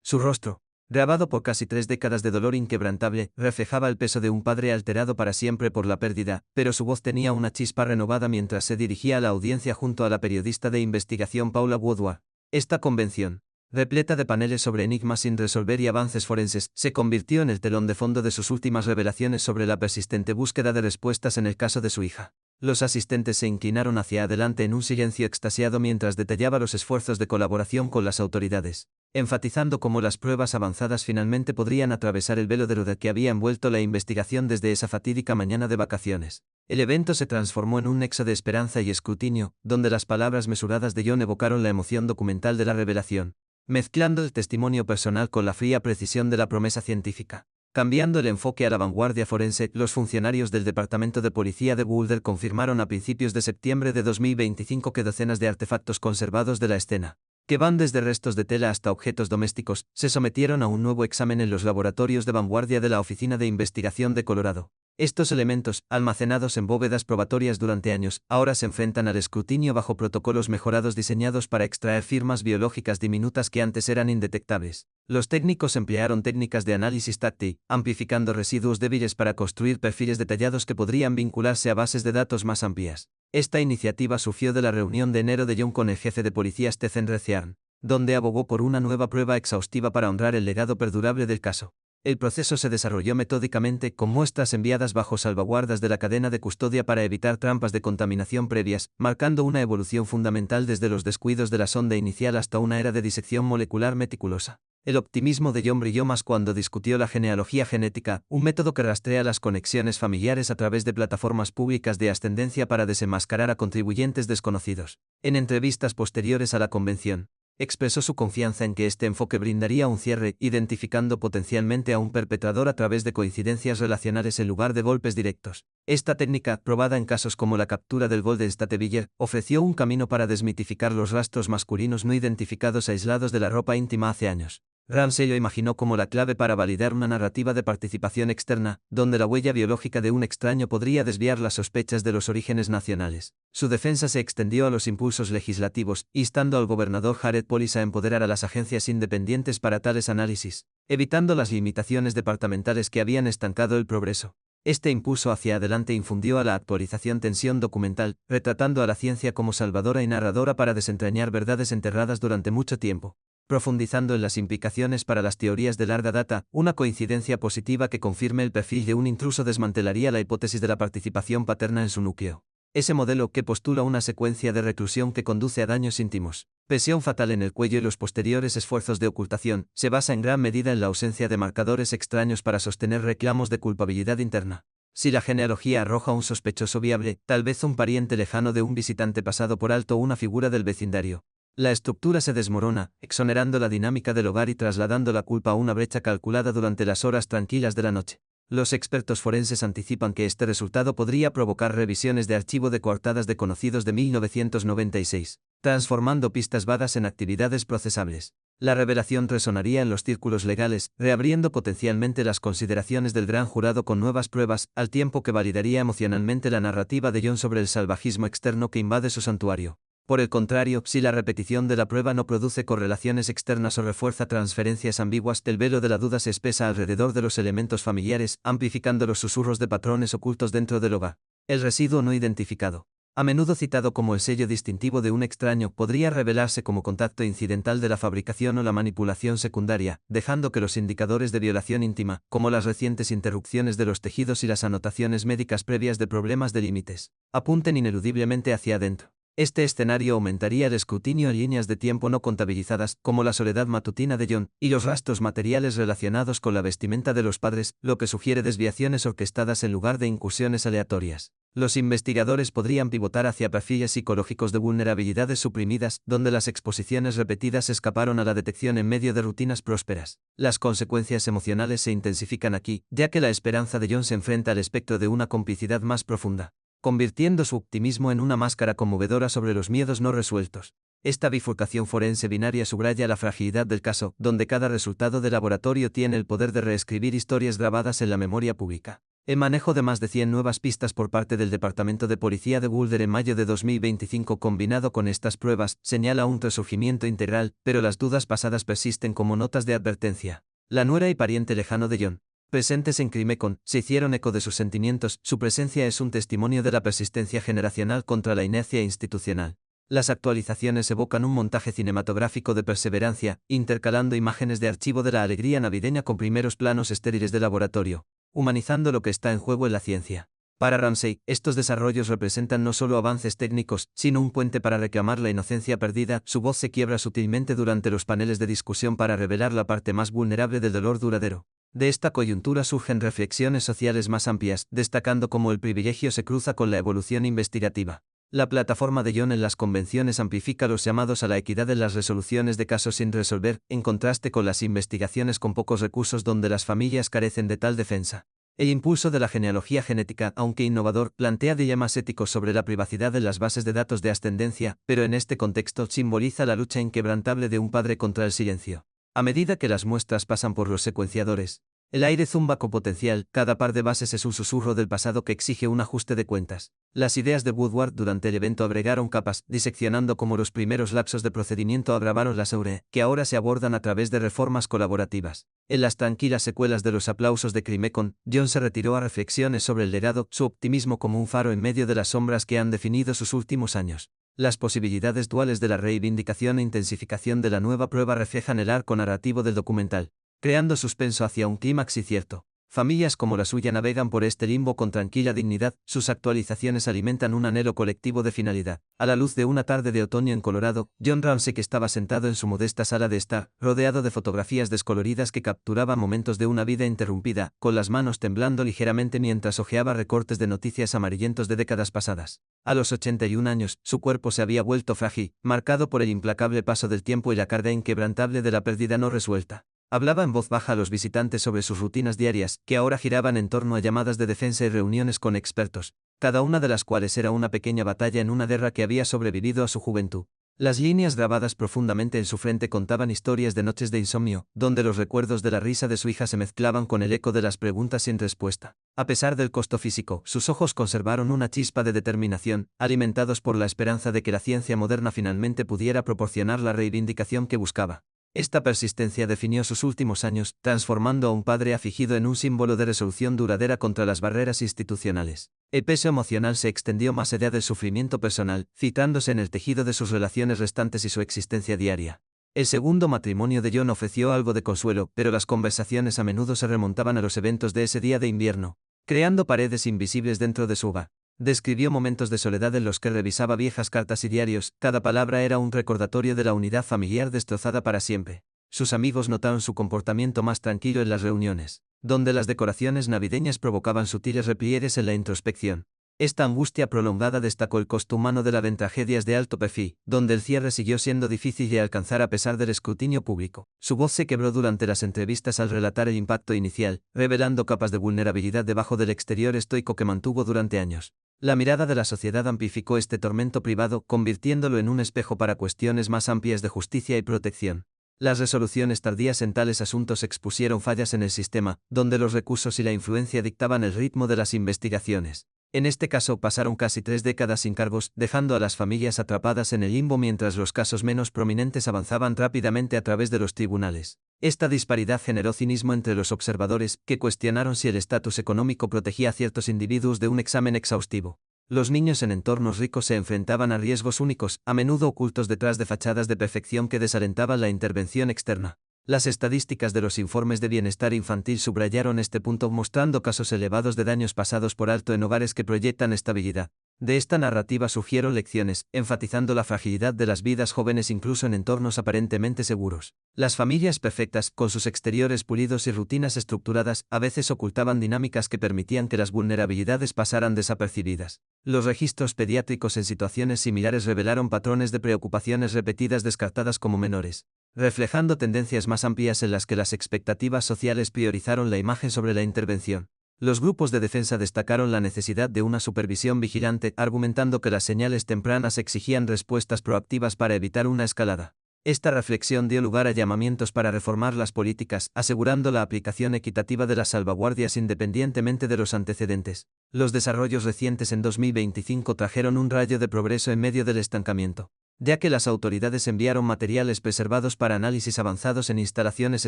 Speaker 1: Su rostro, grabado por casi 3 décadas de dolor inquebrantable, reflejaba el peso de un padre alterado para siempre por la pérdida, pero su voz tenía una chispa renovada mientras se dirigía a la audiencia junto a la periodista de investigación Paula Woodward. Esta convención, repleta de paneles sobre enigmas sin resolver y avances forenses, se convirtió en el telón de fondo de sus últimas revelaciones sobre la persistente búsqueda de respuestas en el caso de su hija. Los asistentes se inclinaron hacia adelante en un silencio extasiado mientras detallaba los esfuerzos de colaboración con las autoridades, enfatizando cómo las pruebas avanzadas finalmente podrían atravesar el velo de lo que había envuelto la investigación desde esa fatídica mañana de vacaciones. El evento se transformó en un nexo de esperanza y escrutinio, donde las palabras mesuradas de John evocaron la emoción documental de la revelación, mezclando el testimonio personal con la fría precisión de la promesa científica. Cambiando el enfoque a la vanguardia forense, los funcionarios del Departamento de Policía de Boulder confirmaron a principios de septiembre de 2025 que docenas de artefactos conservados de la escena, que van desde restos de tela hasta objetos domésticos, se sometieron a un nuevo examen en los laboratorios de vanguardia de la Oficina de Investigación de Colorado. Estos elementos, almacenados en bóvedas probatorias durante años, ahora se enfrentan al escrutinio bajo protocolos mejorados diseñados para extraer firmas biológicas diminutas que antes eran indetectables. Los técnicos emplearon técnicas de análisis táctil, amplificando residuos débiles para construir perfiles detallados que podrían vincularse a bases de datos más amplias. Esta iniciativa surgió de la reunión de enero de John con el jefe de policía Stephen Reciarn, donde abogó por una nueva prueba exhaustiva para honrar el legado perdurable del caso. El proceso se desarrolló metódicamente, con muestras enviadas bajo salvaguardas de la cadena de custodia para evitar trampas de contaminación previas, marcando una evolución fundamental desde los descuidos de la sonda inicial hasta una era de disección molecular meticulosa. El optimismo de John brilló más cuando discutió la genealogía genética, un método que rastrea las conexiones familiares a través de plataformas públicas de ascendencia para desenmascarar a contribuyentes desconocidos. En entrevistas posteriores a la convención, expresó su confianza en que este enfoque brindaría un cierre, identificando potencialmente a un perpetrador a través de coincidencias relacionales en lugar de golpes directos. Esta técnica, probada en casos como la captura del Golden State Killer, ofreció un camino para desmitificar los rastros masculinos no identificados aislados de la ropa íntima hace años. Ramsey lo imaginó como la clave para validar una narrativa de participación externa, donde la huella biológica de un extraño podría desviar las sospechas de los orígenes nacionales. Su defensa se extendió a los impulsos legislativos, instando al gobernador Jared Polis a empoderar a las agencias independientes para tales análisis, evitando las limitaciones departamentales que habían estancado el progreso. Este impulso hacia adelante infundió a la actualización tensión documental, retratando a la ciencia como salvadora y narradora para desentrañar verdades enterradas durante mucho tiempo. Profundizando en las implicaciones para las teorías de larga data, una coincidencia positiva que confirme el perfil de un intruso desmantelaría la hipótesis de la participación paterna en su núcleo. Ese modelo que postula una secuencia de reclusión que conduce a daños íntimos, presión fatal en el cuello y los posteriores esfuerzos de ocultación, se basa en gran medida en la ausencia de marcadores extraños para sostener reclamos de culpabilidad interna. Si la genealogía arroja un sospechoso viable, tal vez un pariente lejano de un visitante pasado por alto o una figura del vecindario, la estructura se desmorona, exonerando la dinámica del hogar y trasladando la culpa a una brecha calculada durante las horas tranquilas de la noche. Los expertos forenses anticipan que este resultado podría provocar revisiones de archivo de coartadas de conocidos de 1996, transformando pistas vagas en actividades procesables. La revelación resonaría en los círculos legales, reabriendo potencialmente las consideraciones del gran jurado con nuevas pruebas, al tiempo que validaría emocionalmente la narrativa de John sobre el salvajismo externo que invade su santuario. Por el contrario, si la repetición de la prueba no produce correlaciones externas o refuerza transferencias ambiguas, el velo de la duda se espesa alrededor de los elementos familiares, amplificando los susurros de patrones ocultos dentro del hogar. El residuo no identificado, a menudo citado como el sello distintivo de un extraño, podría revelarse como contacto incidental de la fabricación o la manipulación secundaria, dejando que los indicadores de violación íntima, como las recientes interrupciones de los tejidos y las anotaciones médicas previas de problemas de límites, apunten ineludiblemente hacia adentro. Este escenario aumentaría el escrutinio en líneas de tiempo no contabilizadas, como la soledad matutina de John, y los rastros materiales relacionados con la vestimenta de los padres, lo que sugiere desviaciones orquestadas en lugar de incursiones aleatorias. Los investigadores podrían pivotar hacia perfiles psicológicos de vulnerabilidades suprimidas, donde las exposiciones repetidas escaparon a la detección en medio de rutinas prósperas. Las consecuencias emocionales se intensifican aquí, ya que la esperanza de John se enfrenta al espectro de una complicidad más profunda, convirtiendo su optimismo en una máscara conmovedora sobre los miedos no resueltos. Esta bifurcación forense binaria subraya la fragilidad del caso, donde cada resultado de laboratorio tiene el poder de reescribir historias grabadas en la memoria pública. El manejo de más de 100 nuevas pistas por parte del Departamento de Policía de Boulder en mayo de 2025 combinado con estas pruebas, señala un resurgimiento integral, pero las dudas pasadas persisten como notas de advertencia. La nuera y pariente lejano de John, presentes en Crimecon, se hicieron eco de sus sentimientos. Su presencia es un testimonio de la persistencia generacional contra la inercia institucional. Las actualizaciones evocan un montaje cinematográfico de perseverancia, intercalando imágenes de archivo de la alegría navideña con primeros planos estériles de laboratorio, humanizando lo que está en juego en la ciencia. Para Ramsey, estos desarrollos representan no solo avances técnicos, sino un puente para reclamar la inocencia perdida. Su voz se quiebra sutilmente durante los paneles de discusión para revelar la parte más vulnerable del dolor duradero. De esta coyuntura surgen reflexiones sociales más amplias, destacando cómo el privilegio se cruza con la evolución investigativa. La plataforma de John en las convenciones amplifica los llamados a la equidad en las resoluciones de casos sin resolver, en contraste con las investigaciones con pocos recursos donde las familias carecen de tal defensa. El impulso de la genealogía genética, aunque innovador, plantea dilemas éticos sobre la privacidad de las bases de datos de ascendencia, pero en este contexto simboliza la lucha inquebrantable de un padre contra el silencio. A medida que las muestras pasan por los secuenciadores, el aire zumba con potencial. Cada par de bases es un susurro del pasado que exige un ajuste de cuentas. Las ideas de Woodward durante el evento agregaron capas, diseccionando cómo los primeros lapsos de procedimiento agravaron las que ahora se abordan a través de reformas colaborativas. En las tranquilas secuelas de los aplausos de Crimecon, John se retiró a reflexiones sobre el legado, su optimismo como un faro en medio de las sombras que han definido sus últimos años. Las posibilidades duales de la reivindicación e intensificación de la nueva prueba reflejan el arco narrativo del documental, creando suspenso hacia un clímax incierto. Familias como la suya navegan por este limbo con tranquila dignidad. Sus actualizaciones alimentan un anhelo colectivo de finalidad. A la luz de una tarde de otoño en Colorado, John Ramsey estaba sentado en su modesta sala de estar, rodeado de fotografías descoloridas que capturaban momentos de una vida interrumpida, con las manos temblando ligeramente mientras hojeaba recortes de noticias amarillentos de décadas pasadas. A los 81 años, su cuerpo se había vuelto frágil, marcado por el implacable paso del tiempo y la carga inquebrantable de la pérdida no resuelta. Hablaba en voz baja a los visitantes sobre sus rutinas diarias, que ahora giraban en torno a llamadas de defensa y reuniones con expertos, cada una de las cuales era una pequeña batalla en una guerra que había sobrevivido a su juventud. Las líneas grabadas profundamente en su frente contaban historias de noches de insomnio, donde los recuerdos de la risa de su hija se mezclaban con el eco de las preguntas sin respuesta. A pesar del costo físico, sus ojos conservaron una chispa de determinación, alimentados por la esperanza de que la ciencia moderna finalmente pudiera proporcionar la reivindicación que buscaba. Esta persistencia definió sus últimos años, transformando a un padre afligido en un símbolo de resolución duradera contra las barreras institucionales. El peso emocional se extendió más allá del sufrimiento personal, citándose en el tejido de sus relaciones restantes y su existencia diaria. El segundo matrimonio de John ofreció algo de consuelo, pero las conversaciones a menudo se remontaban a los eventos de ese día de invierno, creando paredes invisibles dentro de su hogar. Describió momentos de soledad en los que revisaba viejas cartas y diarios. Cada palabra era un recordatorio de la unidad familiar destrozada para siempre. Sus amigos notaron su comportamiento más tranquilo en las reuniones, donde las decoraciones navideñas provocaban sutiles repliegues en la introspección. Esta angustia prolongada destacó el costo humano de las tragedias de alto perfil, donde el cierre siguió siendo difícil de alcanzar a pesar del escrutinio público. Su voz se quebró durante las entrevistas al relatar el impacto inicial, revelando capas de vulnerabilidad debajo del exterior estoico que mantuvo durante años. La mirada de la sociedad amplificó este tormento privado, convirtiéndolo en un espejo para cuestiones más amplias de justicia y protección. Las resoluciones tardías en tales asuntos expusieron fallas en el sistema, donde los recursos y la influencia dictaban el ritmo de las investigaciones. En este caso pasaron casi 3 décadas sin cargos, dejando a las familias atrapadas en el limbo mientras los casos menos prominentes avanzaban rápidamente a través de los tribunales. Esta disparidad generó cinismo entre los observadores, que cuestionaron si el estatus económico protegía a ciertos individuos de un examen exhaustivo. Los niños en entornos ricos se enfrentaban a riesgos únicos, a menudo ocultos detrás de fachadas de perfección que desalentaban la intervención externa. Las estadísticas de los informes de bienestar infantil subrayaron este punto, mostrando casos elevados de daños pasados por alto en hogares que proyectan estabilidad, De esta narrativa surgieron lecciones, enfatizando la fragilidad de las vidas jóvenes incluso en entornos aparentemente seguros. Las familias perfectas, con sus exteriores pulidos y rutinas estructuradas, a veces ocultaban dinámicas que permitían que las vulnerabilidades pasaran desapercibidas. Los registros pediátricos en situaciones similares revelaron patrones de preocupaciones repetidas descartadas como menores, reflejando tendencias más amplias en las que las expectativas sociales priorizaron la imagen sobre la intervención. Los grupos de defensa destacaron la necesidad de una supervisión vigilante, argumentando que las señales tempranas exigían respuestas proactivas para evitar una escalada. Esta reflexión dio lugar a llamamientos para reformar las políticas, asegurando la aplicación equitativa de las salvaguardias independientemente de los antecedentes. Los desarrollos recientes en 2025 trajeron un rayo de progreso en medio del estancamiento, ya que las autoridades enviaron materiales preservados para análisis avanzados en instalaciones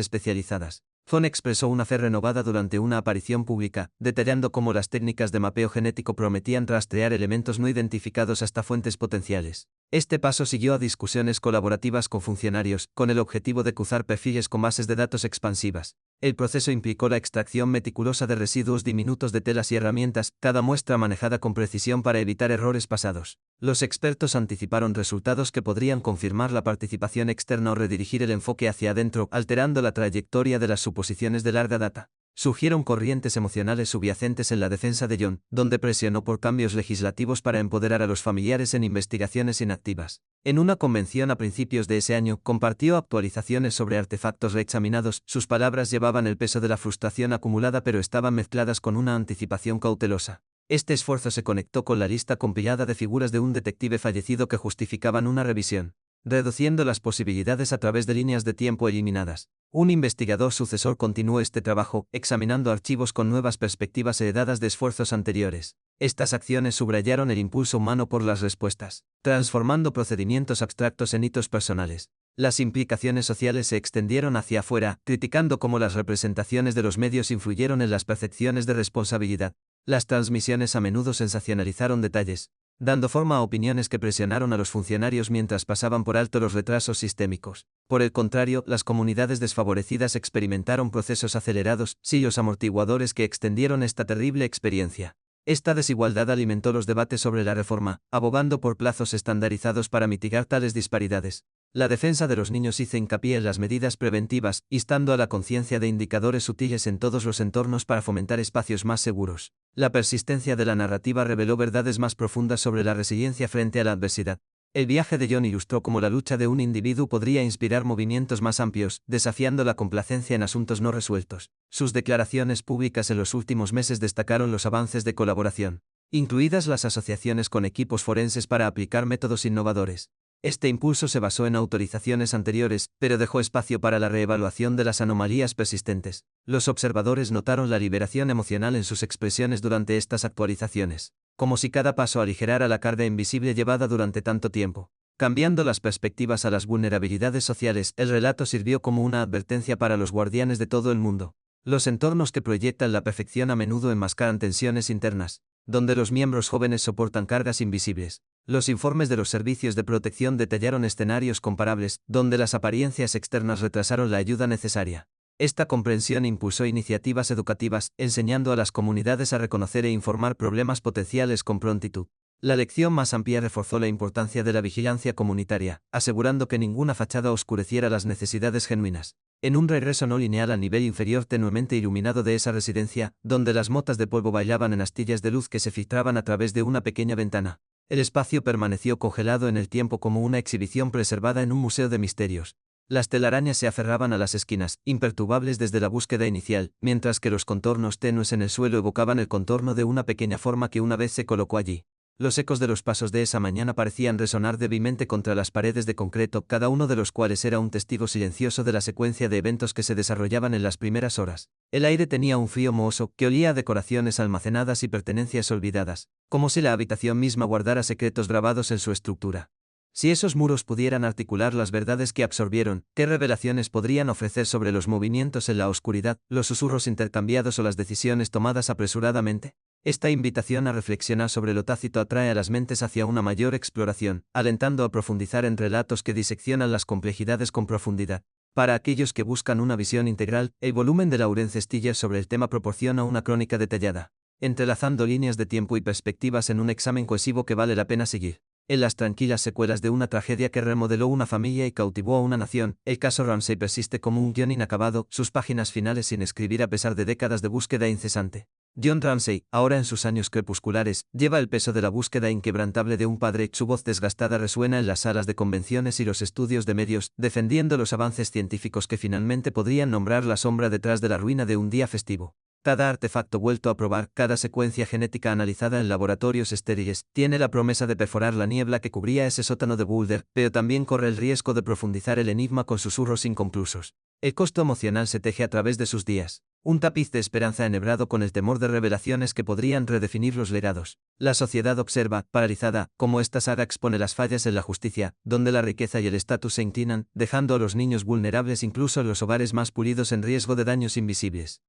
Speaker 1: especializadas. Fon expresó una fe renovada durante una aparición pública, detallando cómo las técnicas de mapeo genético prometían rastrear elementos no identificados hasta fuentes potenciales. Este paso siguió a discusiones colaborativas con funcionarios, con el objetivo de cruzar perfiles con bases de datos expansivas. El proceso implicó la extracción meticulosa de residuos diminutos de telas y herramientas, cada muestra manejada con precisión para evitar errores pasados. Los expertos anticiparon resultados que podrían confirmar la participación externa o redirigir el enfoque hacia adentro, alterando la trayectoria de las suposiciones de larga data. Surgieron corrientes emocionales subyacentes en la defensa de John, donde presionó por cambios legislativos para empoderar a los familiares en investigaciones inactivas. En una convención a principios de ese año, compartió actualizaciones sobre artefactos reexaminados. Sus palabras llevaban el peso de la frustración acumulada, pero estaban mezcladas con una anticipación cautelosa. Este esfuerzo se conectó con la lista compilada de figuras de un detective fallecido que justificaban una revisión, reduciendo las posibilidades a través de líneas de tiempo eliminadas. Un investigador sucesor continuó este trabajo, examinando archivos con nuevas perspectivas heredadas de esfuerzos anteriores. Estas acciones subrayaron el impulso humano por las respuestas, transformando procedimientos abstractos en hitos personales. Las implicaciones sociales se extendieron hacia afuera, criticando cómo las representaciones de los medios influyeron en las percepciones de responsabilidad. Las transmisiones a menudo sensacionalizaron detalles, dando forma a opiniones que presionaron a los funcionarios mientras pasaban por alto los retrasos sistémicos. Por el contrario, las comunidades desfavorecidas experimentaron procesos acelerados, sillos amortiguadores que extendieron esta terrible experiencia. Esta desigualdad alimentó los debates sobre la reforma, abogando por plazos estandarizados para mitigar tales disparidades. La defensa de los niños hizo hincapié en las medidas preventivas, instando a la conciencia de indicadores sutiles en todos los entornos para fomentar espacios más seguros. La persistencia de la narrativa reveló verdades más profundas sobre la resiliencia frente a la adversidad. El viaje de John ilustró cómo la lucha de un individuo podría inspirar movimientos más amplios, desafiando la complacencia en asuntos no resueltos. Sus declaraciones públicas en los últimos meses destacaron los avances de colaboración, incluidas las asociaciones con equipos forenses para aplicar métodos innovadores. Este impulso se basó en autorizaciones anteriores, pero dejó espacio para la reevaluación de las anomalías persistentes. Los observadores notaron la liberación emocional en sus expresiones durante estas actualizaciones, como si cada paso aligerara la carga invisible llevada durante tanto tiempo. Cambiando las perspectivas a las vulnerabilidades sociales, el relato sirvió como una advertencia para los guardianes de todo el mundo. Los entornos que proyectan la perfección a menudo enmascaran tensiones internas, donde los miembros jóvenes soportan cargas invisibles. Los informes de los servicios de protección detallaron escenarios comparables, donde las apariencias externas retrasaron la ayuda necesaria. Esta comprensión impulsó iniciativas educativas, enseñando a las comunidades a reconocer e informar problemas potenciales con prontitud. La lección más amplia reforzó la importancia de la vigilancia comunitaria, asegurando que ninguna fachada oscureciera las necesidades genuinas. En un regreso no lineal al nivel inferior tenuemente iluminado de esa residencia, donde las motas de polvo bailaban en astillas de luz que se filtraban a través de una pequeña ventana, el espacio permaneció congelado en el tiempo como una exhibición preservada en un museo de misterios. Las telarañas se aferraban a las esquinas, imperturbables desde la búsqueda inicial, mientras que los contornos tenues en el suelo evocaban el contorno de una pequeña forma que una vez se colocó allí. Los ecos de los pasos de esa mañana parecían resonar débilmente contra las paredes de concreto, cada uno de los cuales era un testigo silencioso de la secuencia de eventos que se desarrollaban en las primeras horas. El aire tenía un frío mohoso, que olía a decoraciones almacenadas y pertenencias olvidadas, como si la habitación misma guardara secretos grabados en su estructura. Si esos muros pudieran articular las verdades que absorbieron, ¿qué revelaciones podrían ofrecer sobre los movimientos en la oscuridad, los susurros intercambiados o las decisiones tomadas apresuradamente? Esta invitación a reflexionar sobre lo tácito atrae a las mentes hacia una mayor exploración, alentando a profundizar en relatos que diseccionan las complejidades con profundidad. Para aquellos que buscan una visión integral, el volumen de Laurence Stiller sobre el tema proporciona una crónica detallada, entrelazando líneas de tiempo y perspectivas en un examen cohesivo que vale la pena seguir. En las tranquilas secuelas de una tragedia que remodeló una familia y cautivó a una nación, el caso Ramsay persiste como un guión inacabado, sus páginas finales sin escribir a pesar de décadas de búsqueda incesante. John Ramsay, ahora en sus años crepusculares, lleva el peso de la búsqueda inquebrantable de un padre, su voz desgastada resuena en las salas de convenciones y los estudios de medios, defendiendo los avances científicos que finalmente podrían nombrar la sombra detrás de la ruina de un día festivo. Cada artefacto vuelto a probar, cada secuencia genética analizada en laboratorios estériles, tiene la promesa de perforar la niebla que cubría ese sótano de Boulder, pero también corre el riesgo de profundizar el enigma con susurros inconclusos. El costo emocional se teje a través de sus días, un tapiz de esperanza enhebrado con el temor de revelaciones que podrían redefinir los legados. La sociedad observa, paralizada, cómo esta saga expone las fallas en la justicia, donde la riqueza y el estatus se inclinan, dejando a los niños vulnerables incluso en los hogares más pulidos en riesgo de daños invisibles.